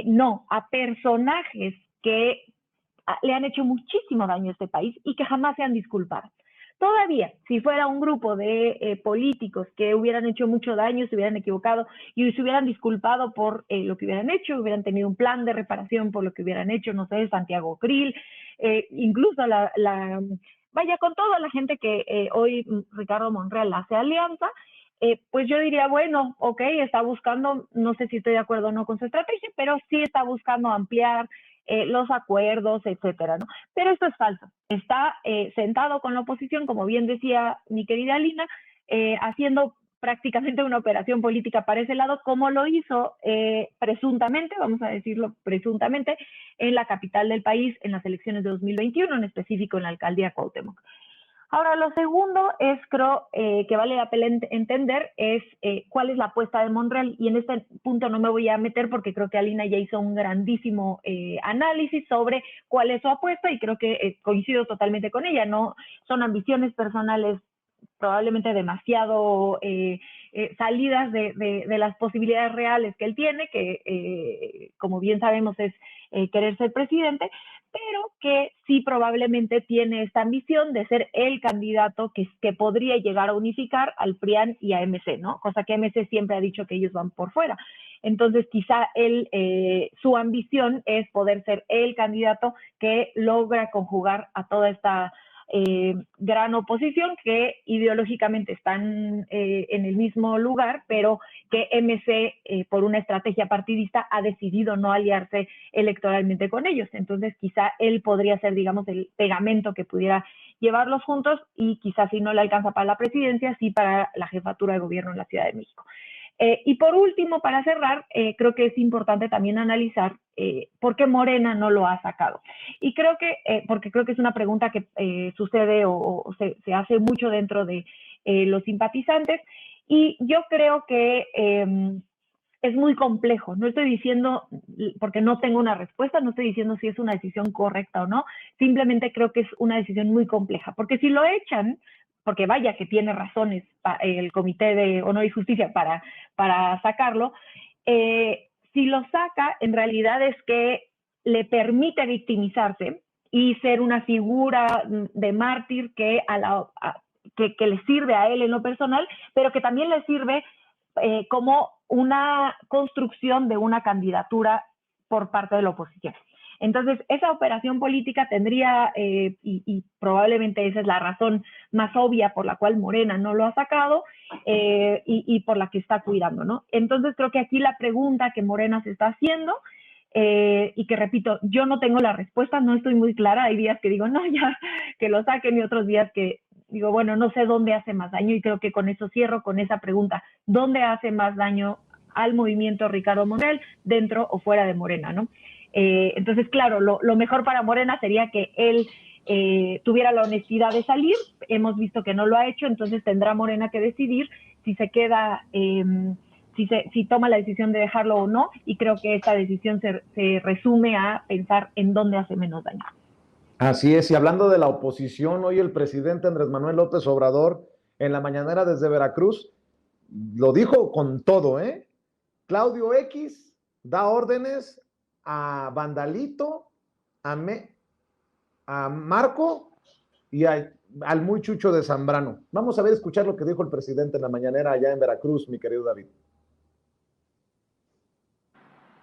no, a personajes que le han hecho muchísimo daño a este país y que jamás se han disculpado. Todavía, si fuera un grupo de políticos que hubieran hecho mucho daño, se hubieran equivocado y se hubieran disculpado por lo que hubieran hecho, hubieran tenido un plan de reparación por lo que hubieran hecho, no sé, Santiago Krill, incluso vaya, con toda la gente que hoy Ricardo Monreal hace alianza, pues yo diría, bueno, ok, está buscando, no sé si estoy de acuerdo o no con su estrategia, pero sí está buscando ampliar los acuerdos, etcétera, ¿no? Pero esto es falso. Está sentado con la oposición, como bien decía mi querida Lina, haciendo prácticamente una operación política para ese lado, como lo hizo presuntamente, vamos a decirlo presuntamente, en la capital del país en las elecciones de 2021, en específico en la alcaldía Cuauhtémoc. Ahora, lo segundo es, creo que vale la pena entender, es cuál es la apuesta de Monreal, y en este punto no me voy a meter porque creo que Alina ya hizo un grandísimo análisis sobre cuál es su apuesta y creo que coincido totalmente con ella, ¿no? Son ambiciones personales probablemente demasiado salidas de las posibilidades reales que él tiene, que como bien sabemos es querer ser presidente, pero que sí probablemente tiene esta ambición de ser el candidato que podría llegar a unificar al PRIAN y a MC, ¿no? Cosa que MC siempre ha dicho que ellos van por fuera. Entonces, quizá su ambición es poder ser el candidato que logra conjugar a toda esta gran oposición que ideológicamente están en el mismo lugar, pero que MC, por una estrategia partidista, ha decidido no aliarse electoralmente con ellos. Entonces, quizá él podría ser, digamos, el pegamento que pudiera llevarlos juntos y quizá si no le alcanza para la presidencia, sí para la jefatura de gobierno en la Ciudad de México. Y por último, para cerrar, creo que es importante también analizar por qué Morena no lo ha sacado. Y creo que, porque creo que es una pregunta que sucede o se hace mucho dentro de los simpatizantes, y yo creo que es muy complejo. No estoy diciendo, porque no tengo una respuesta, no estoy diciendo si es una decisión correcta o no, simplemente creo que es una decisión muy compleja, porque si lo echan, porque vaya que tiene razones el Comité de Honor y Justicia para sacarlo, si lo saca, en realidad es que le permite victimizarse y ser una figura de mártir que le sirve a él en lo personal, pero que también le sirve como una construcción de una candidatura por parte de la oposición. Entonces, esa operación política tendría, y probablemente esa es la razón más obvia por la cual Morena no lo ha sacado y por la que está cuidando, ¿no? Entonces, creo que aquí la pregunta que Morena se está haciendo, y que repito, yo no tengo la respuesta, no estoy muy clara, hay días que digo, no, ya, que lo saquen, y otros días que digo, bueno, no sé dónde hace más daño, y creo que con eso cierro con esa pregunta, ¿dónde hace más daño al movimiento Ricardo Monreal, dentro o fuera de Morena, ¿no? Entonces, claro, lo mejor para Morena sería que él tuviera la honestidad de salir. Hemos visto que no lo ha hecho, entonces tendrá Morena que decidir si se queda, si toma la decisión de dejarlo o no, y creo que esta decisión se resume a pensar en dónde hace menos daño. Así es, y hablando de la oposición, hoy el presidente Andrés Manuel López Obrador, en la mañanera desde Veracruz, lo dijo con todo, ¿eh? Claudio X da órdenes a Vandalito, a Marco y al muy chucho de Zambrano. Vamos a ver, escuchar lo que dijo el presidente en la mañanera allá en Veracruz, mi querido David.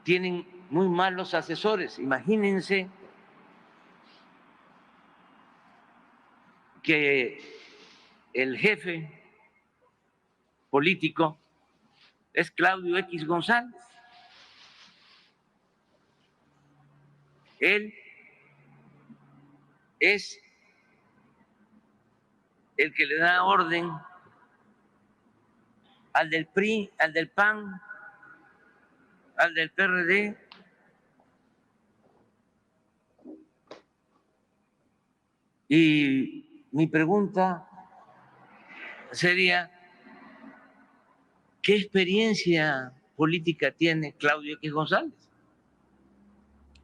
Tienen muy malos asesores. Imagínense que el jefe político es Claudio X González. Él es el que le da orden al del PRI, al del PAN, al del PRD. Y mi pregunta sería, ¿qué experiencia política tiene Claudio X González?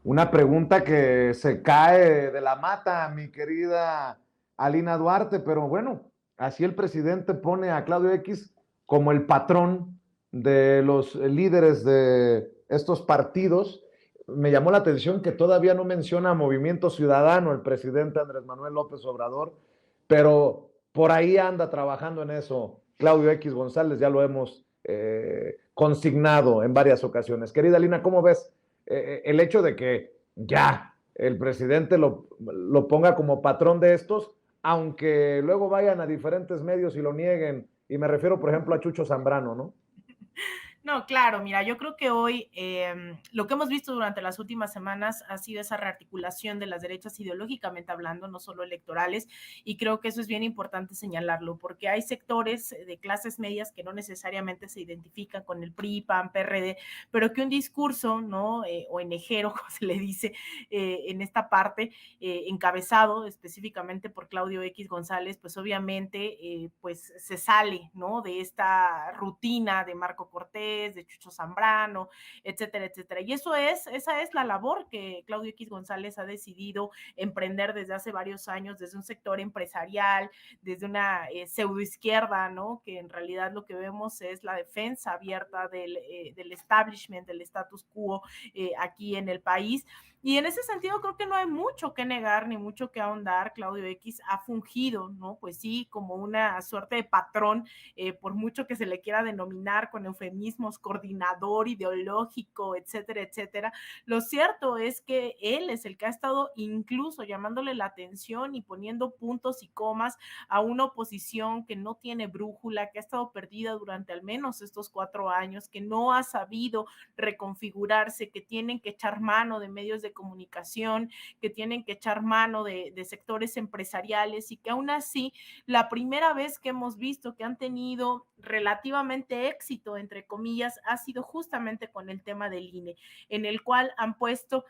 Una pregunta que se cae de la mata, mi querida Alina Duarte, pero bueno, así el presidente pone a Claudio X como el patrón de los líderes de estos partidos. Me llamó la atención que todavía no menciona a Movimiento Ciudadano el presidente Andrés Manuel López Obrador, pero por ahí anda trabajando en eso Claudio X González, ya lo hemos consignado en varias ocasiones. Querida Alina, ¿cómo ves el hecho de que ya el presidente lo ponga como patrón de estos, aunque luego vayan a diferentes medios y lo nieguen? Y me refiero, por ejemplo, a Chucho Zambrano, ¿no? No, claro, mira, yo creo que hoy lo que hemos visto durante las últimas semanas ha sido esa rearticulación de las derechas ideológicamente hablando, no solo electorales, y creo que eso es bien importante señalarlo, porque hay sectores de clases medias que no necesariamente se identifican con el PRI, PAN, PRD, pero que un discurso, ¿no? ONGero, como se le dice en esta parte, encabezado específicamente por Claudio X González, pues obviamente pues se sale, ¿no? De esta rutina de Marco Cortés, de Chucho Zambrano, etcétera, etcétera. Y esa es la labor que Claudio X González ha decidido emprender desde hace varios años, desde un sector empresarial, desde una pseudoizquierda, ¿no? Que en realidad lo que vemos es la defensa abierta del establishment, del status quo aquí en el país. Y en ese sentido creo que no hay mucho que negar ni mucho que ahondar. Claudio X ha fungido, ¿no? Pues sí, como una suerte de patrón, por mucho que se le quiera denominar con eufemismos, coordinador ideológico, etcétera, etcétera. Lo cierto es que él es el que ha estado incluso llamándole la atención y poniendo puntos y comas a una oposición que no tiene brújula, que ha estado perdida durante al menos estos 4 años, que no ha sabido reconfigurarse, que tienen que echar mano de medios de comunicación, que tienen que echar mano de sectores empresariales, y que aún así la primera vez que hemos visto que han tenido relativamente éxito, entre comillas, ha sido justamente con el tema del INE, en el cual han puesto,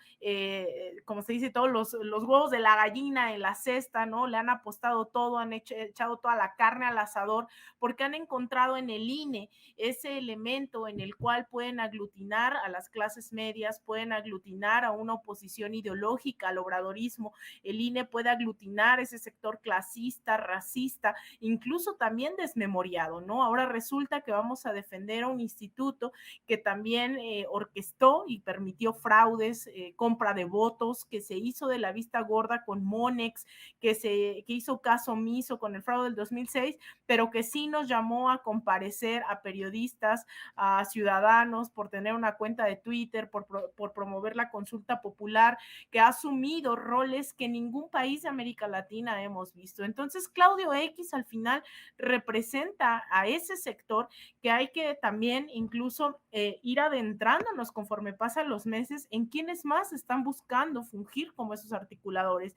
como se dice, todos los huevos de la gallina en la cesta, ¿no? Le han apostado todo, han echado toda la carne al asador, porque han encontrado en el INE ese elemento en el cual pueden aglutinar a las clases medias, pueden aglutinar a una oposición ideológica al obradorismo. El INE puede aglutinar ese sector clasista, racista, incluso también desmemoriado, ¿no? Ahora resulta que vamos a defender a un instituto que también orquestó y permitió fraudes, compra de votos, que se hizo de la vista gorda con Monex, que hizo caso omiso con el fraude del 2006, pero que sí nos llamó a comparecer a periodistas, a ciudadanos, por tener una cuenta de Twitter, por promover la consulta popular, popular, que ha asumido roles que ningún país de América Latina hemos visto. Entonces, Claudio X al final representa a ese sector que hay que también incluso ir adentrándonos conforme pasan los meses en quienes más están buscando fungir como esos articuladores.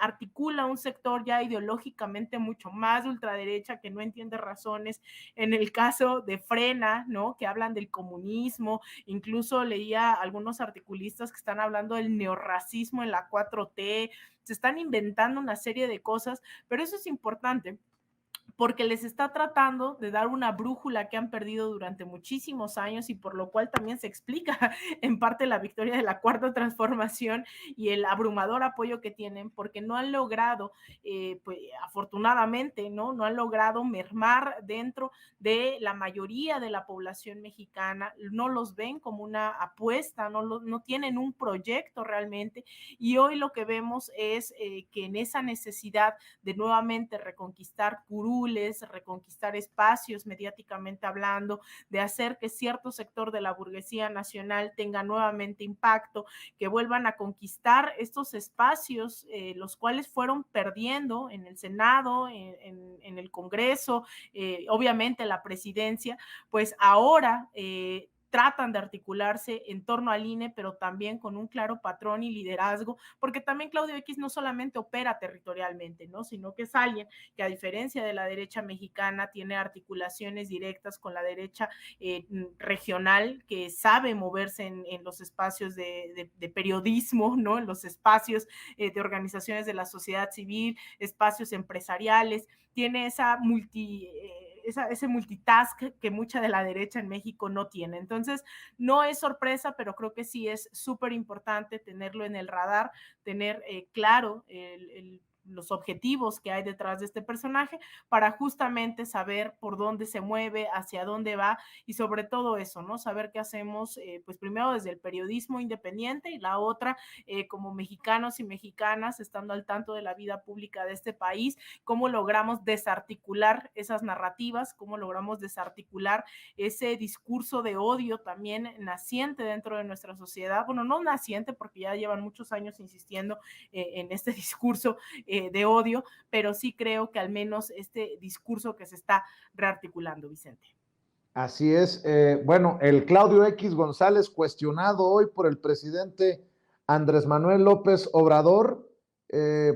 Articula un sector ya ideológicamente mucho más de ultraderecha que no entiende razones. En el caso de Frena, ¿no? Que hablan del comunismo, incluso leía algunos articulistas que están hablando del neorracismo en la 4T, se están inventando una serie de cosas, pero eso es importante porque les está tratando de dar una brújula que han perdido durante muchísimos años y por lo cual también se explica en parte la victoria de la Cuarta Transformación y el abrumador apoyo que tienen, porque no han logrado, pues, afortunadamente, no han logrado mermar dentro de la mayoría de la población mexicana, no los ven como una apuesta, no tienen un proyecto realmente, y hoy lo que vemos es que en esa necesidad de nuevamente reconquistar curules, reconquistar espacios mediáticamente hablando, de hacer que cierto sector de la burguesía nacional tenga nuevamente impacto, que vuelvan a conquistar estos espacios, los cuales fueron perdiendo en el Senado, en el Congreso, obviamente la presidencia, pues ahora tratan de articularse en torno al INE, pero también con un claro patrón y liderazgo, porque también Claudio X no solamente opera territorialmente, ¿no? Sino que es alguien que, a diferencia de la derecha mexicana, tiene articulaciones directas con la derecha regional, que sabe moverse en los espacios de periodismo, ¿no? En los espacios de organizaciones de la sociedad civil, espacios empresariales, tiene ese multitask que mucha de la derecha en México no tiene. Entonces, no es sorpresa, pero creo que sí es súper importante tenerlo en el radar, tener claro los objetivos que hay detrás de este personaje para justamente saber por dónde se mueve, hacia dónde va y sobre todo eso, ¿no? Saber qué hacemos, pues primero desde el periodismo independiente y la otra como mexicanos y mexicanas, estando al tanto de la vida pública de este país, cómo logramos desarticular esas narrativas, cómo logramos desarticular ese discurso de odio también naciente dentro de nuestra sociedad, bueno, no naciente porque ya llevan muchos años insistiendo en este discurso de odio, pero sí creo que al menos este discurso que se está rearticulando, Vicente. Así es. Bueno, el Claudio X González, cuestionado hoy por el presidente Andrés Manuel López Obrador,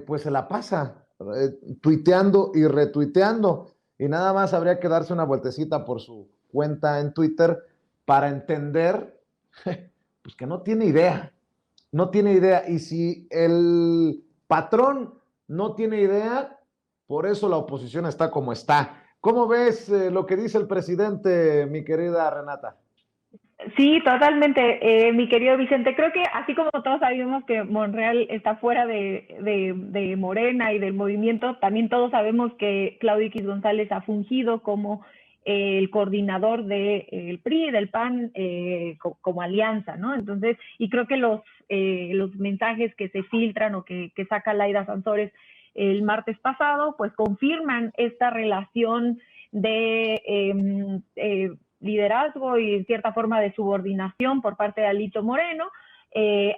pues se la pasa tuiteando y retuiteando, y nada más habría que darse una vueltecita por su cuenta en Twitter para entender pues que no tiene idea, y si el patrón no tiene idea, por eso la oposición está como está. ¿Cómo ves lo que dice el presidente, mi querida Renata? Sí, totalmente, mi querido Vicente. Creo que así como todos sabemos que Monreal está fuera de Morena y del movimiento, también todos sabemos que Claudio X González ha fungido como el coordinador del PRI, del PAN, como alianza, ¿no? Entonces, y creo que los mensajes que se filtran o que saca Laida Sansores el martes pasado, pues confirman esta relación de liderazgo y en cierta forma de subordinación por parte de Alito Moreno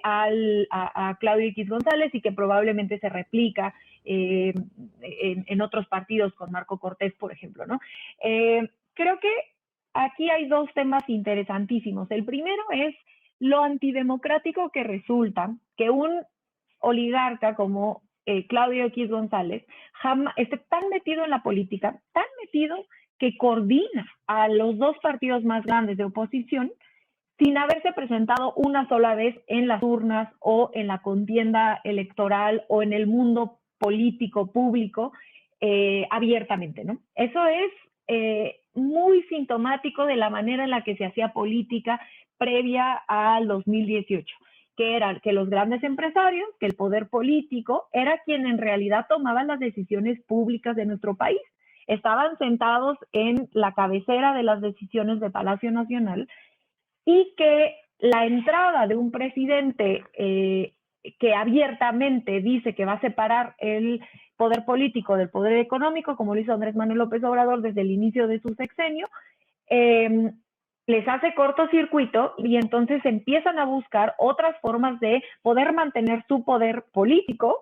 a Claudio X González y que probablemente se replica en otros partidos con Marco Cortés, por ejemplo, ¿no? Creo que aquí hay dos temas interesantísimos. El primero es lo antidemocrático que resulta que un oligarca como Claudio X González esté tan metido en la política, tan metido que coordina a los dos partidos más grandes de oposición sin haberse presentado una sola vez en las urnas o en la contienda electoral o en el mundo político público abiertamente, ¿no? Eso es muy sintomático de la manera en la que se hacía política previa al 2018, que era que los grandes empresarios, que el poder político era quien en realidad tomaba las decisiones públicas de nuestro país. Estaban sentados en la cabecera de las decisiones de Palacio Nacional y que la entrada de un presidente que abiertamente dice que va a separar el poder político del poder económico, como lo hizo Andrés Manuel López Obrador desde el inicio de su sexenio, les hace cortocircuito y entonces empiezan a buscar otras formas de poder mantener su poder político.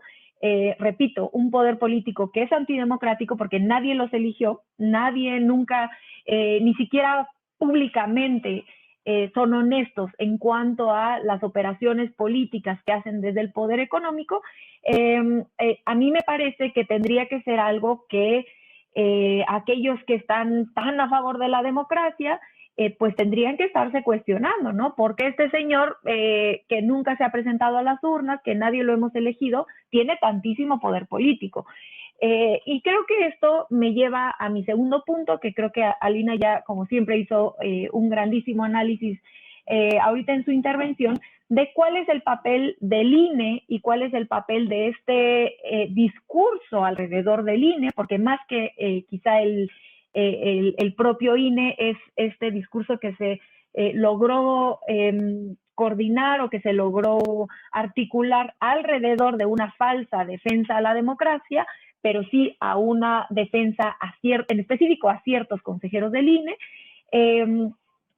Repito, un poder político que es antidemocrático porque nadie los eligió, nadie nunca, ni siquiera públicamente son honestos en cuanto a las operaciones políticas que hacen desde el poder económico. A mí me parece que tendría que ser algo que aquellos que están tan a favor de la democracia pues tendrían que estarse cuestionando, ¿no? Porque este señor que nunca se ha presentado a las urnas, que nadie lo hemos elegido, tiene tantísimo poder político. Y creo que esto me lleva a mi segundo punto, que creo que Alina ya, como siempre, hizo un grandísimo análisis ahorita en su intervención, de cuál es el papel del INE y cuál es el papel de este discurso alrededor del INE, porque más que quizá el propio INE es este discurso que se logró coordinar o que se logró articular alrededor de una falsa defensa a la democracia, pero sí a una defensa en específico a ciertos consejeros del INE.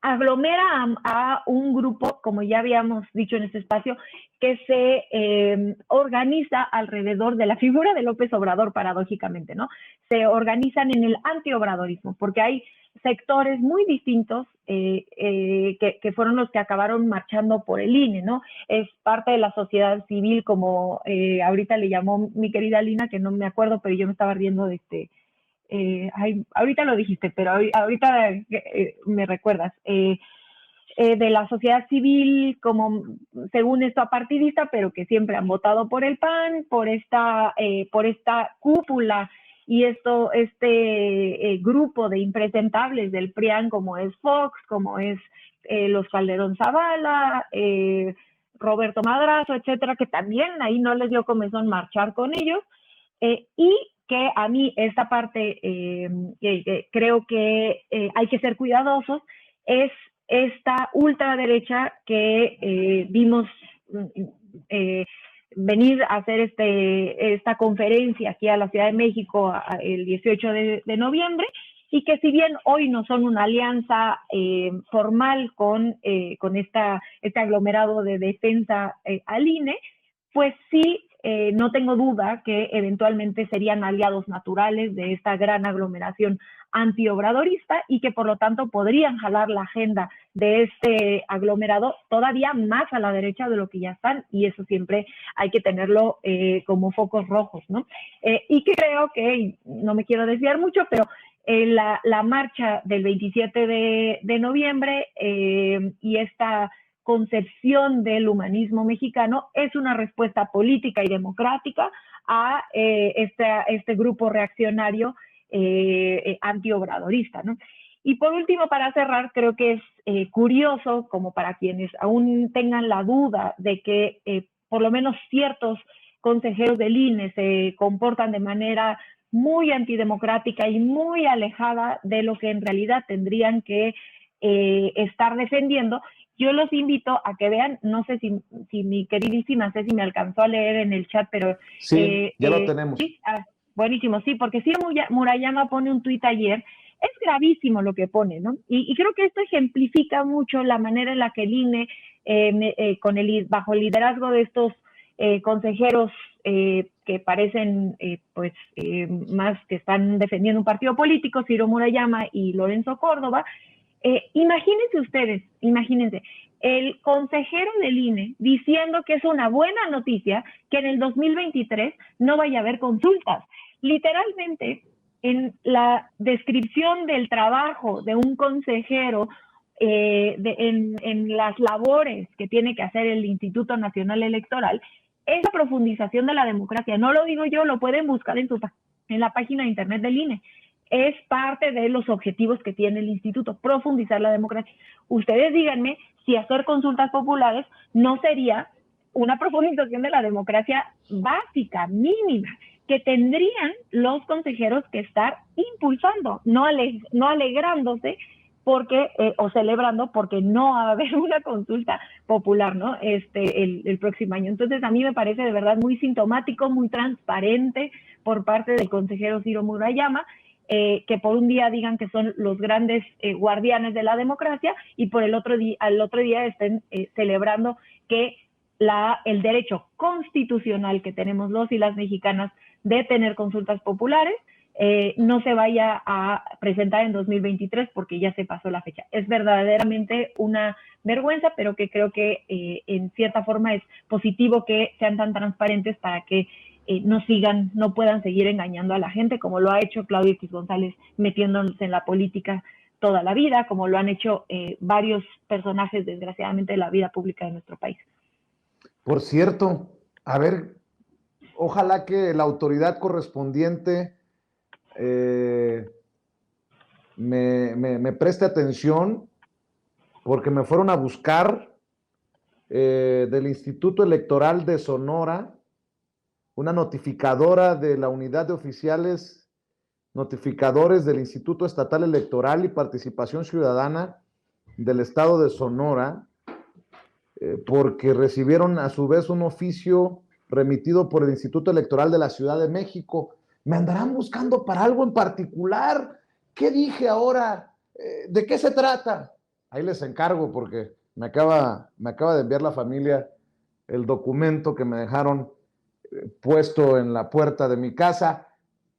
Aglomera a un grupo, como ya habíamos dicho en este espacio, que se organiza alrededor de la figura de López Obrador, paradójicamente, ¿no? Se organizan en el antiobradorismo, porque hay sectores muy distintos que fueron los que acabaron marchando por el INE, ¿no? Es parte de la sociedad civil, como ahorita le llamó mi querida Lina, que no me acuerdo, pero yo me estaba riendo de ahorita lo dijiste, pero ahorita me recuerdas, de la sociedad civil como, según esto, apartidista, pero que siempre han votado por el PAN, por esta cúpula y este grupo de impresentables del PRIAN, como es Fox, como es los Calderón Zavala, Roberto Madrazo, etcétera, que también ahí no les dio comezón marchar con ellos, y que a mí esta parte que creo que hay que ser cuidadosos es esta ultraderecha que vimos venir a hacer esta conferencia aquí a la Ciudad de México el 18 de noviembre, y que si bien hoy no son una alianza formal con este aglomerado de defensa al INE, pues sí, no tengo duda que eventualmente serían aliados naturales de esta gran aglomeración antiobradorista y que por lo tanto podrían jalar la agenda de este aglomerado todavía más a la derecha de lo que ya están, y eso siempre hay que tenerlo como focos rojos, ¿no? Y que creo que, no me quiero desviar mucho, pero la marcha del 27 de noviembre y esta concepción del humanismo mexicano es una respuesta política y democrática a este grupo reaccionario antiobradorista, ¿no? Y por último, para cerrar, creo que es curioso, como para quienes aún tengan la duda de que por lo menos ciertos consejeros del INE se comportan de manera muy antidemocrática y muy alejada de lo que en realidad tendrían que estar defendiendo. Yo los invito a que vean, no sé si mi queridísima Ceci me alcanzó a leer en el chat, pero... Sí, ya lo tenemos. Sí, buenísimo, sí, porque Ciro Murayama pone un tuit ayer, es gravísimo lo que pone, ¿no? Y creo que esto ejemplifica mucho la manera en la que el INE, bajo el liderazgo de estos consejeros que parecen más que están defendiendo un partido político, Ciro Murayama y Lorenzo Córdoba. Imagínense, el consejero del INE diciendo que es una buena noticia que en el 2023 no vaya a haber consultas. Literalmente, en la descripción del trabajo de un consejero, en las labores que tiene que hacer el Instituto Nacional Electoral, es la profundización de la democracia. No lo digo yo, lo pueden buscar en la página de internet del INE. Es parte de los objetivos que tiene el instituto, profundizar la democracia. Ustedes díganme si hacer consultas populares no sería una profundización de la democracia básica, mínima, que tendrían los consejeros que estar impulsando, no alegrándose porque o celebrando porque no va a haber una consulta popular, ¿no? El próximo año. Entonces, a mí me parece de verdad muy sintomático, muy transparente por parte del consejero Ciro Murayama. que por un día digan que son los grandes guardianes de la democracia y por al otro día estén celebrando que el derecho constitucional que tenemos los y las mexicanas de tener consultas populares no se vaya a presentar en 2023 porque ya se pasó la fecha. Es verdaderamente una vergüenza, pero que creo que en cierta forma es positivo que sean tan transparentes para que no puedan seguir engañando a la gente, como lo ha hecho Claudio X González metiéndose en la política toda la vida, como lo han hecho varios personajes, desgraciadamente, de la vida pública de nuestro país. Por cierto, a ver, ojalá que la autoridad correspondiente me preste atención, porque me fueron a buscar del Instituto Electoral de Sonora, una notificadora de la Unidad de Oficiales Notificadores del Instituto Estatal Electoral y Participación Ciudadana del Estado de Sonora, porque recibieron a su vez un oficio remitido por el Instituto Electoral de la Ciudad de México. ¿Me andarán buscando para algo en particular? ¿Qué dije ahora? ¿De qué se trata? Ahí les encargo, porque me acaba de enviar la familia el documento que me dejaron puesto en la puerta de mi casa.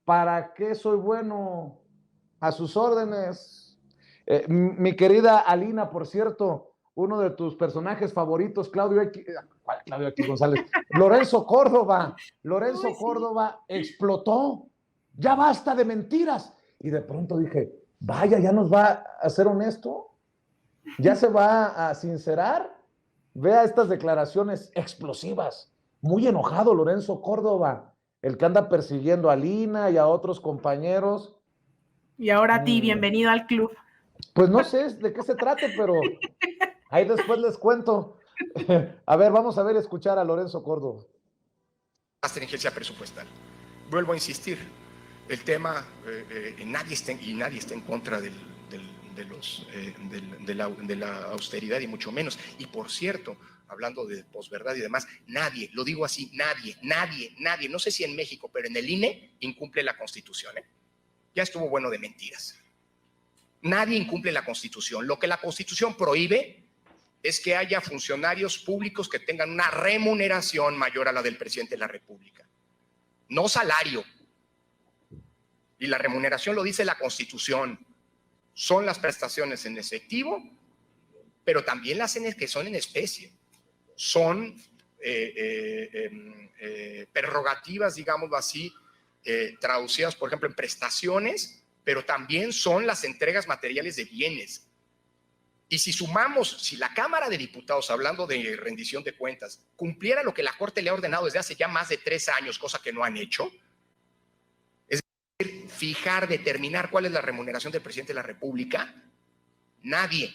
¿Para qué soy bueno? A sus órdenes. Mi querida Alina, por cierto, uno de tus personajes favoritos, Claudio X González, Lorenzo Córdoba. Lorenzo Córdoba explotó. Ya basta de mentiras. Y de pronto dije, vaya, ya nos va a ser honesto. Ya se va a sincerar. Vea estas declaraciones explosivas. Muy enojado Lorenzo Córdoba, el que anda persiguiendo a Lina y a otros compañeros. Y ahora a ti, bienvenido al club. Pues no sé de qué se trate, pero ahí después les cuento. A ver, vamos a escuchar a Lorenzo Córdoba. Astringencia presupuestal. Vuelvo a insistir, el tema, nadie está en contra de la austeridad y mucho menos. Y por cierto, hablando de posverdad y demás, nadie, lo digo así, nadie, no sé si en México, pero en el INE incumple la Constitución. Ya estuvo bueno de mentiras. Nadie incumple la Constitución. Lo que la Constitución prohíbe es que haya funcionarios públicos que tengan una remuneración mayor a la del presidente de la República. No salario. Y la remuneración lo dice la Constitución. Son las prestaciones en efectivo, pero también las que son en especie. Son prerrogativas, digámoslo así, traducidas, por ejemplo, en prestaciones, pero también son las entregas materiales de bienes. Y si la Cámara de Diputados, hablando de rendición de cuentas, cumpliera lo que la Corte le ha ordenado desde hace ya más de 3 años, cosa que no han hecho, es decir, determinar cuál es la remuneración del presidente de la República, nadie,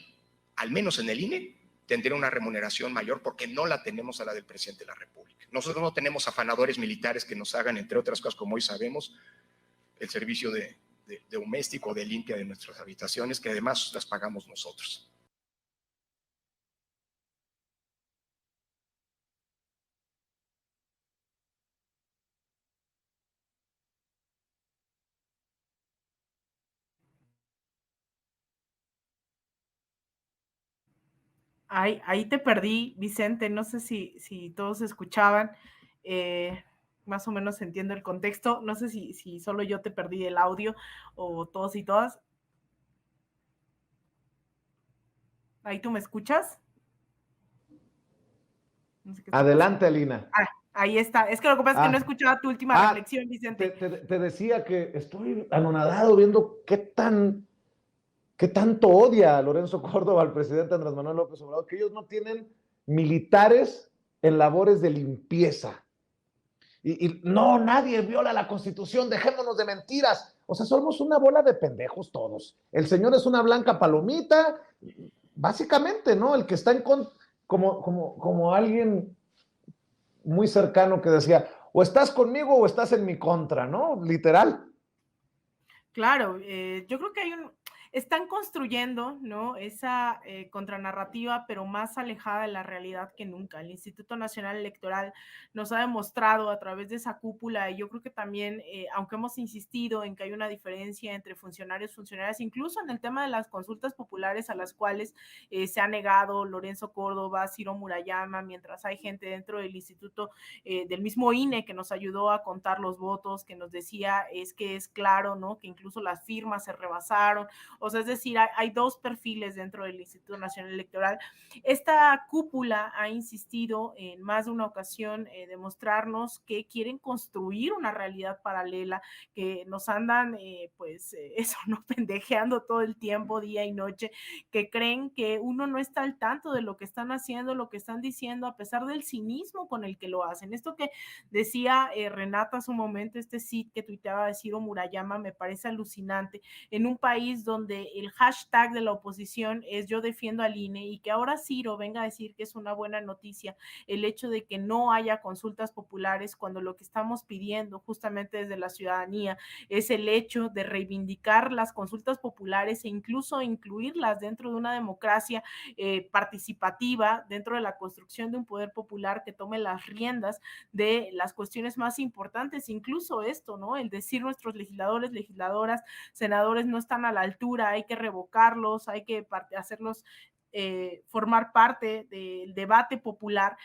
al menos en el INE, tendría una remuneración mayor, porque no la tenemos a la del presidente de la República. Nosotros no tenemos afanadores militares que nos hagan, entre otras cosas, como hoy sabemos, el servicio de doméstico, de limpia de nuestras habitaciones, que además las pagamos nosotros. Ahí te perdí, Vicente, no sé si todos escuchaban, más o menos entiendo el contexto, no sé si solo yo te perdí el audio o todos y todas. ¿Ahí tú me escuchas? No sé qué Adelante, Alina. Ahí está, es que lo que pasa es que no escuchaba tu última reflexión, Vicente. Te decía que estoy anonadado viendo qué tanto odia a Lorenzo Córdoba al presidente Andrés Manuel López Obrador, que ellos no tienen militares en labores de limpieza. Y no, nadie viola la Constitución, dejémonos de mentiras. O sea, somos una bola de pendejos todos. El señor es una blanca palomita, básicamente, ¿no? El que está en contra, como alguien muy cercano que decía, o estás conmigo o estás en mi contra, ¿no? Literal. Claro, yo creo que están construyendo, ¿no?, esa contranarrativa, pero más alejada de la realidad que nunca. El Instituto Nacional Electoral nos ha demostrado a través de esa cúpula, y yo creo que también, aunque hemos insistido en que hay una diferencia entre funcionarios, funcionarias, incluso en el tema de las consultas populares a las cuales se ha negado Lorenzo Córdoba, Ciro Murayama, mientras hay gente dentro del instituto, del mismo INE, que nos ayudó a contar los votos, que nos decía es que es claro, ¿no?, que incluso las firmas se rebasaron. O sea, es decir, hay dos perfiles dentro del Instituto Nacional Electoral. Esta cúpula ha insistido en más de una ocasión demostrarnos que quieren construir una realidad paralela, que nos andan, eso, ¿no?, pendejeando todo el tiempo, día y noche, que creen que uno no está al tanto de lo que están haciendo, lo que están diciendo, a pesar del cinismo con el que lo hacen. Esto que decía Renata hace un momento, este sit que tuiteaba de Ciro Murayama, me parece alucinante. En un país donde el hashtag de la oposición es yo defiendo al INE, y que ahora Ciro venga a decir que es una buena noticia el hecho de que no haya consultas populares, cuando lo que estamos pidiendo justamente desde la ciudadanía es el hecho de reivindicar las consultas populares e incluso incluirlas dentro de una democracia participativa, dentro de la construcción de un poder popular que tome las riendas de las cuestiones más importantes. Incluso esto, ¿no?, el decir nuestros legisladores, legisladoras, senadores no están a la altura, hay que revocarlos, hay que hacerlos formar parte del debate popular.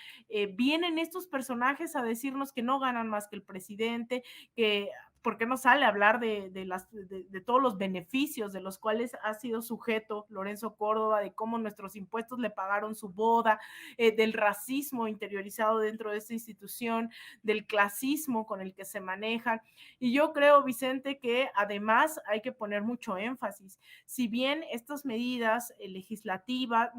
Vienen estos personajes a decirnos que no ganan más que el presidente, que ¿por qué no sale a hablar de todos los beneficios de los cuales ha sido sujeto Lorenzo Córdoba, de cómo nuestros impuestos le pagaron su boda, del racismo interiorizado dentro de esta institución, del clasismo con el que se manejan? Y yo creo, Vicente, que además hay que poner mucho énfasis. Si bien estas medidas legislativas,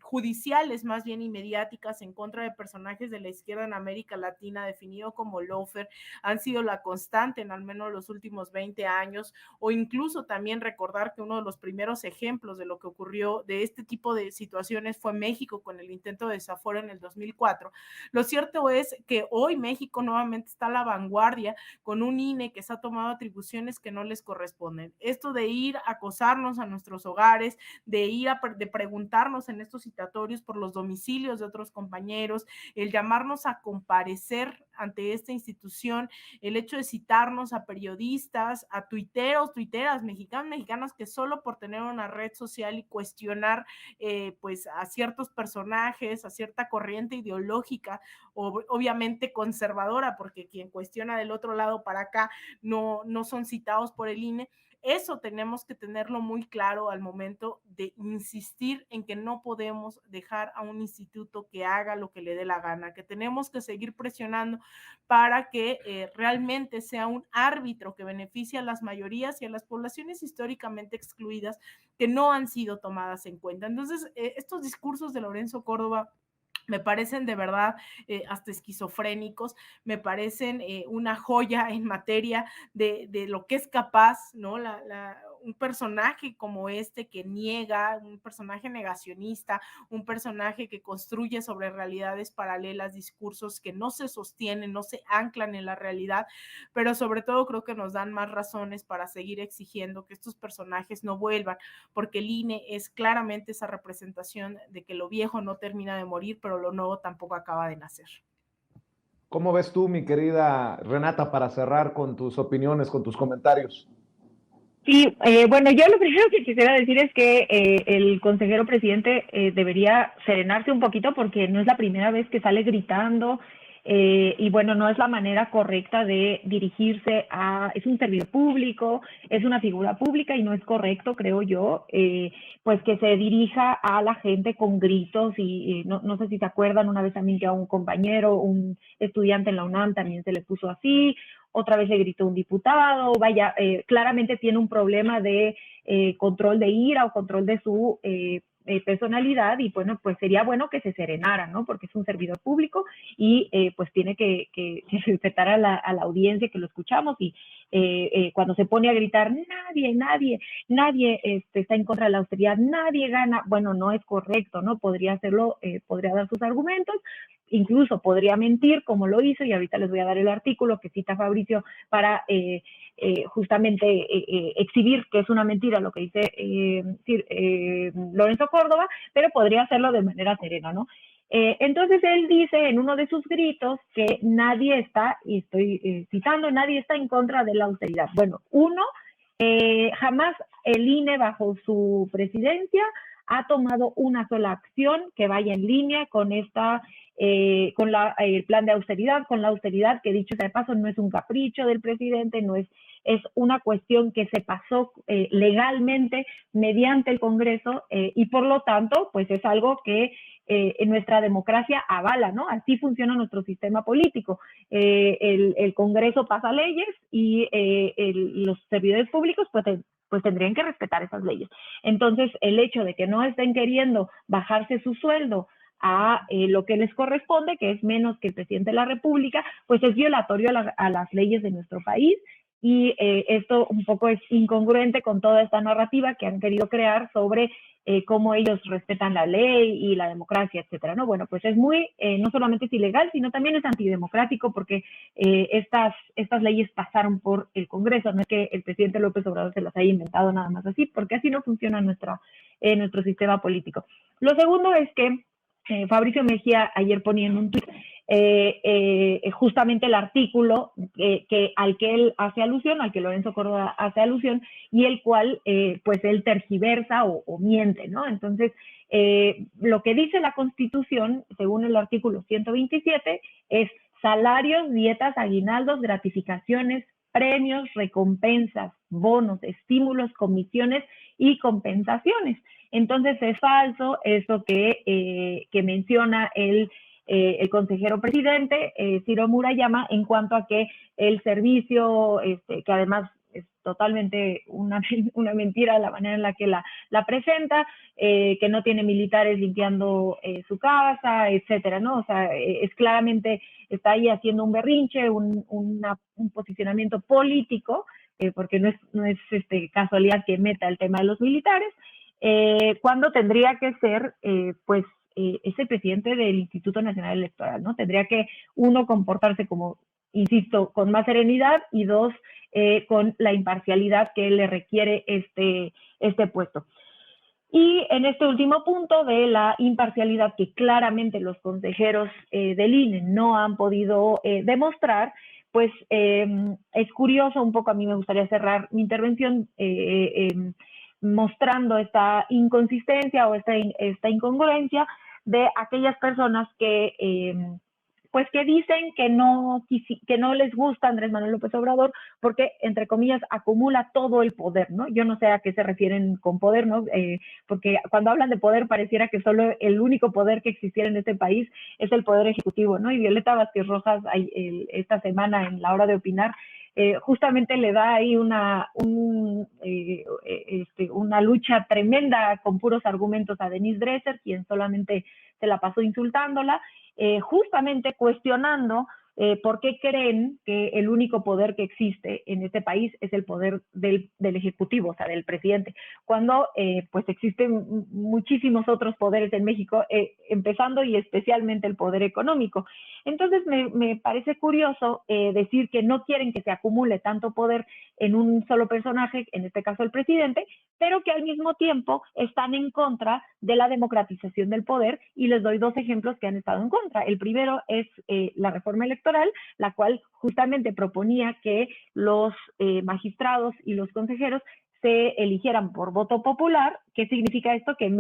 judiciales más bien, y mediáticas en contra de personajes de la izquierda en América Latina, definido como lawfare, han sido la constante en al menos los últimos 20 años, o incluso también recordar que uno de los primeros ejemplos de lo que ocurrió de este tipo de situaciones fue México con el intento de desafuero en el 2004. Lo cierto es que hoy México nuevamente está a la vanguardia con un INE que se ha tomado atribuciones que no les corresponden. Esto de ir a acosarnos a nuestros hogares, de preguntarnos en estos citatorios por los domicilios de otros compañeros, el llamarnos a comparecer ante esta institución, el hecho de citarnos a periodistas, a tuiteros, tuiteras, mexicanos, mexicanas, que solo por tener una red social y cuestionar a ciertos personajes, a cierta corriente ideológica, obviamente conservadora, porque quien cuestiona del otro lado para acá no son citados por el INE. Eso tenemos que tenerlo muy claro al momento de insistir en que no podemos dejar a un instituto que haga lo que le dé la gana, que tenemos que seguir presionando para que realmente sea un árbitro que beneficie a las mayorías y a las poblaciones históricamente excluidas que no han sido tomadas en cuenta. Entonces, estos discursos de Lorenzo Córdoba me parecen de verdad hasta esquizofrénicos, me parecen una joya en materia de lo que es capaz, ¿no? Un personaje como este que niega, un personaje negacionista, un personaje que construye sobre realidades paralelas, discursos que no se sostienen, no se anclan en la realidad, pero sobre todo creo que nos dan más razones para seguir exigiendo que estos personajes no vuelvan, porque el INE es claramente esa representación de que lo viejo no termina de morir, pero lo nuevo tampoco acaba de nacer. ¿Cómo ves tú, mi querida Renata, para cerrar con tus opiniones, con tus comentarios? Sí, bueno, yo lo primero que quisiera decir es que el consejero presidente debería serenarse un poquito, porque no es la primera vez que sale gritando, y bueno, no es la manera correcta de dirigirse es un servidor público, es una figura pública, y no es correcto, creo yo, pues que se dirija a la gente con gritos, y no sé si se acuerdan, una vez también que a un compañero, un estudiante en la UNAM también se le puso así, otra vez le gritó un diputado, vaya, claramente tiene un problema de control de ira o control de su personalidad, y bueno, pues sería bueno que se serenara, ¿no? Porque es un servidor público y pues tiene que respetar a la audiencia que lo escuchamos, y cuando se pone a gritar, nadie está en contra de la austeridad, nadie gana, bueno, no es correcto, ¿no? Podría hacerlo, podría dar sus argumentos, incluso podría mentir como lo hizo, y ahorita les voy a dar el artículo que cita Fabricio para justamente exhibir que es una mentira lo que dice Lorenzo Córdoba, pero podría hacerlo de manera serena, ¿no? Entonces él dice en uno de sus gritos que nadie está, y estoy citando, nadie está en contra de la austeridad. Bueno, jamás el INE bajo su presidencia ha tomado una sola acción que vaya en línea con el plan de austeridad, con la austeridad que, dicho sea de paso, no es un capricho del presidente, no es una cuestión que se pasó legalmente mediante el Congreso y por lo tanto pues es algo que en nuestra democracia avala, ¿no? Así funciona nuestro sistema político. El Congreso pasa leyes y los servidores públicos pues tendrían que respetar esas leyes. Entonces, el hecho de que no estén queriendo bajarse su sueldo a lo que les corresponde, que es menos que el presidente de la República, pues es violatorio a las leyes de nuestro país, y esto un poco es incongruente con toda esta narrativa que han querido crear sobre cómo ellos respetan la ley y la democracia, etcétera, ¿no? Bueno, pues es muy, no solamente es ilegal, sino también es antidemocrático, porque estas leyes pasaron por el Congreso, no es que el presidente López Obrador se las haya inventado nada más así, porque así no funciona nuestro sistema político. Lo segundo es que Fabricio Mejía ayer ponía en un tuit justamente el artículo al que él hace alusión, al que Lorenzo Córdoba hace alusión, y el cual pues él tergiversa o miente, ¿no? Entonces, lo que dice la Constitución, según el artículo 127, es salarios, dietas, aguinaldos, gratificaciones, premios, recompensas, bonos, estímulos, comisiones y compensaciones. Entonces es falso eso que menciona el consejero presidente, Ciro Murayama, en cuanto a que el servicio, que además es totalmente una mentira la manera en la que la presenta, que no tiene militares limpiando su casa, etcétera, ¿no? O sea, es claramente, está ahí haciendo un berrinche, un posicionamiento político, porque no es casualidad que meta el tema de los militares, cuando tendría que ser, pues, es el presidente del Instituto Nacional Electoral, ¿no? Tendría que, uno, comportarse como, insisto, con más serenidad, y dos, con la imparcialidad que le requiere este puesto. Y en este último punto de la imparcialidad que claramente los consejeros del INE no han podido demostrar, pues es curioso un poco. A mí me gustaría cerrar mi intervención mostrando esta inconsistencia o esta incongruencia de aquellas personas que pues que dicen que no les gusta Andrés Manuel López Obrador porque, entre comillas, acumula todo el poder, ¿no? Yo no sé a qué se refieren con poder, ¿no? Porque cuando hablan de poder pareciera que solo el único poder que existiera en este país es el poder ejecutivo, ¿no? Y Violeta Vázquez Rojas esta semana en La Hora de Opinar justamente le da ahí una lucha tremenda con puros argumentos a Denise Dresser, quien solamente se la pasó insultándola, justamente cuestionando por qué creen que el único poder que existe en este país es el poder del Ejecutivo, o sea, del presidente, cuando pues existen muchísimos otros poderes en México, empezando y especialmente el poder económico. Entonces me parece curioso decir que no quieren que se acumule tanto poder en un solo personaje, en este caso el presidente, pero que al mismo tiempo están en contra de la democratización del poder, y les doy dos ejemplos que han estado en contra. El primero es la reforma electoral, la cual justamente proponía que los magistrados y los consejeros se eligieran por voto popular. ¿Qué significa esto? Que en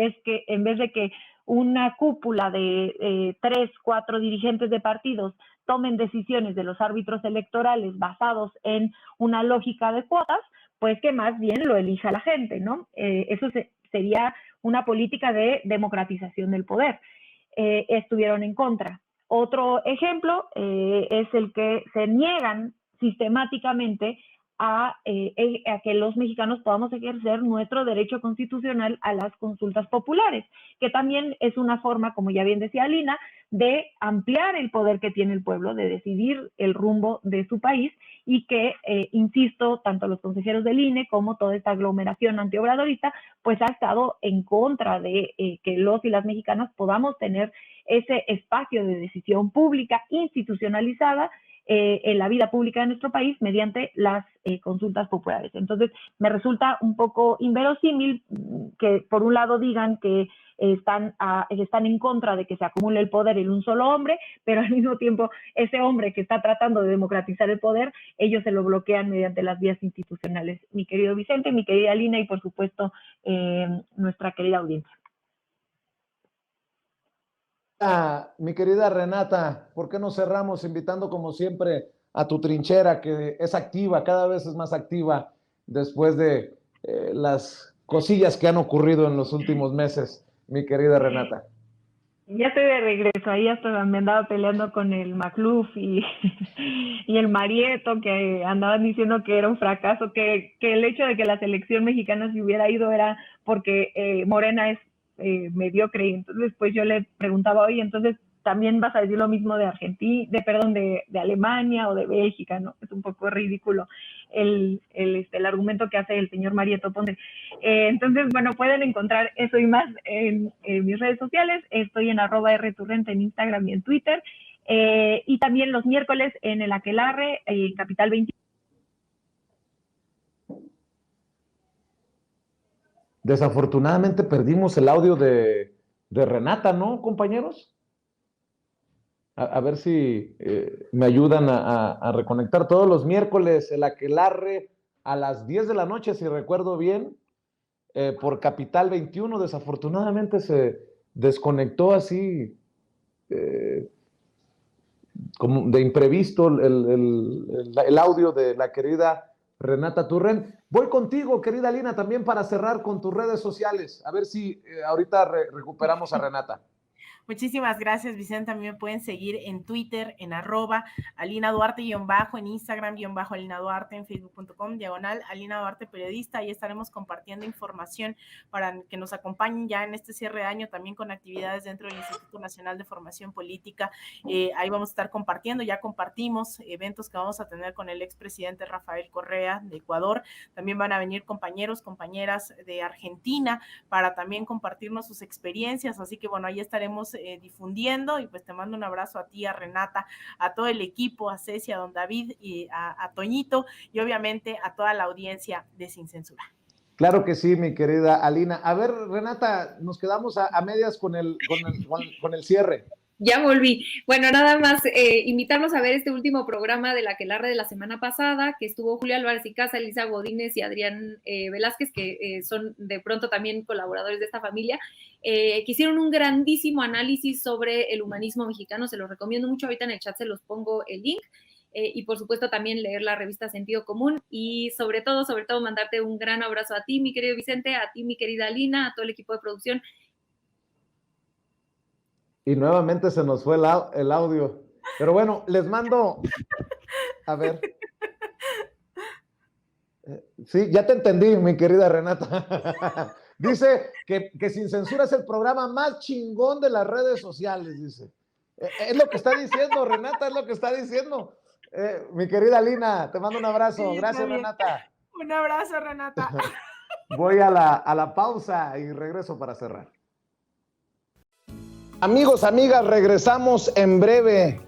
vez de que una cúpula de 3, 4 dirigentes de partidos tomen decisiones de los árbitros electorales basados en una lógica de cuotas, pues que más bien lo elija la gente, ¿no? Eso sería una política de democratización del poder. Estuvieron en contra. Otro ejemplo es el que se niegan sistemáticamente a que los mexicanos podamos ejercer nuestro derecho constitucional a las consultas populares, que también es una forma, como ya bien decía Lina, de ampliar el poder que tiene el pueblo, de decidir el rumbo de su país, y que, insisto, tanto los consejeros del INE como toda esta aglomeración antiobradorista, pues ha estado en contra de que los y las mexicanas podamos tener ese espacio de decisión pública institucionalizada en la vida pública de nuestro país mediante las consultas populares. Entonces, me resulta un poco inverosímil que por un lado digan que están en contra de que se acumule el poder en un solo hombre, pero al mismo tiempo ese hombre que está tratando de democratizar el poder, ellos se lo bloquean mediante las vías institucionales. Mi querido Vicente, mi querida Lina y por supuesto nuestra querida audiencia. Mi querida Renata, ¿por qué no cerramos invitando como siempre a tu trinchera, que es activa, cada vez es más activa después de las cosillas que han ocurrido en los últimos meses, mi querida Renata? Ya estoy de regreso, ahí hasta me andaba peleando con el Macluf y el Marieto, que andaban diciendo que era un fracaso, que el hecho de que la selección mexicana se hubiera ido era porque Morena es mediocre. Entonces pues yo le preguntaba, oye, entonces también vas a decir lo mismo de Argentina, de Alemania o de Bélgica, ¿no? Es un poco ridículo el argumento que hace el señor Marieto Ponce. Entonces, bueno, pueden encontrar eso y más en mis redes sociales. Estoy en @rturrente en Instagram y en Twitter. Y también los miércoles en el Aquelarre, en Capital 21. Desafortunadamente perdimos el audio de Renata, ¿no, compañeros? A ver si me ayudan a reconectar. Todos los miércoles el Aquelarre a las 10 de la noche, si recuerdo bien, por Capital 21. Desafortunadamente se desconectó así como de imprevisto el audio de la querida Renata Turren. Voy contigo, querida Lina, también para cerrar con tus redes sociales. A ver si ahorita recuperamos a Renata. Muchísimas gracias, Vicente. A mí me pueden seguir en Twitter, en @Alina Duarte _, en Instagram _Alina Duarte, en facebook.com /Alina Duarte Periodista. Ahí estaremos compartiendo información para que nos acompañen ya en este cierre de año, también con actividades dentro del Instituto Nacional de Formación Política. Ahí vamos a estar compartiendo, ya compartimos eventos que vamos a tener con el expresidente Rafael Correa de Ecuador. También van a venir compañeros, compañeras de Argentina para también compartirnos sus experiencias. Así que bueno, ahí estaremos difundiendo, y pues te mando un abrazo a ti, a Renata, a todo el equipo, a Ceci, a don David y a Toñito, y obviamente a toda la audiencia de Sin Censura. Claro que sí, mi querida Alina. A ver, Renata, nos quedamos a medias con el cierre. Ya volví. Bueno, nada más invitarlos a ver este último programa de la Aquelarre de la semana pasada, que estuvo Julio Álvarez y Casa, Elisa Godínez y Adrián Velázquez, que son de pronto también colaboradores de esta familia, que hicieron un grandísimo análisis sobre el humanismo mexicano. Se los recomiendo mucho. Ahorita en el chat se los pongo el link. Y por supuesto también leer la revista Sentido Común, y sobre todo mandarte un gran abrazo a ti, mi querido Vicente, a ti, mi querida Lina, a todo el equipo de producción. Y nuevamente se nos fue el audio. Pero bueno, les mando... A ver. Sí, ya te entendí, mi querida Renata. Dice que Sin Censura es el programa más chingón de las redes sociales, dice. Es lo que está diciendo, Renata, es lo que está diciendo. Mi querida Lina, te mando un abrazo. Sí, gracias, Renata. Un abrazo, Renata. Voy a la pausa y regreso para cerrar. Amigos, amigas, regresamos en breve,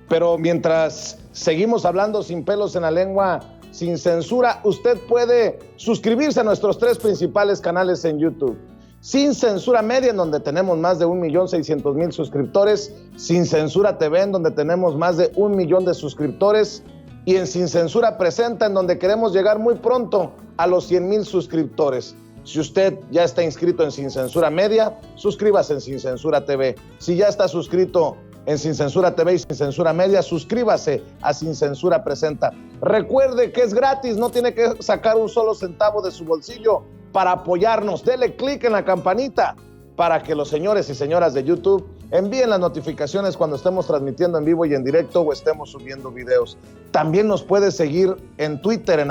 pero mientras seguimos hablando sin pelos en la lengua, sin censura, usted puede suscribirse a nuestros 3 principales canales en YouTube. Sin Censura Media, en donde tenemos más de 1,600,000 suscriptores, Sin Censura TV, en donde tenemos más de 1 millón de suscriptores, y en Sin Censura Presenta, en donde queremos llegar muy pronto a los 100,000 suscriptores. Si usted ya está inscrito en Sin Censura Media, suscríbase en Sin Censura TV. Si ya está suscrito en Sin Censura TV y Sin Censura Media, suscríbase a Sin Censura Presenta. Recuerde que es gratis, no tiene que sacar un solo centavo de su bolsillo para apoyarnos. Dele clic en la campanita para que los señores y señoras de YouTube envíen las notificaciones cuando estemos transmitiendo en vivo y en directo o estemos subiendo videos. También nos puede seguir en Twitter en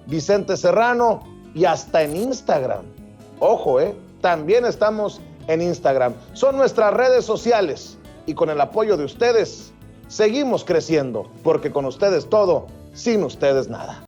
@Vicente Serrano y hasta en Instagram. Ojo, también estamos en Instagram. Son nuestras redes sociales y con el apoyo de ustedes seguimos creciendo, porque con ustedes todo, sin ustedes nada.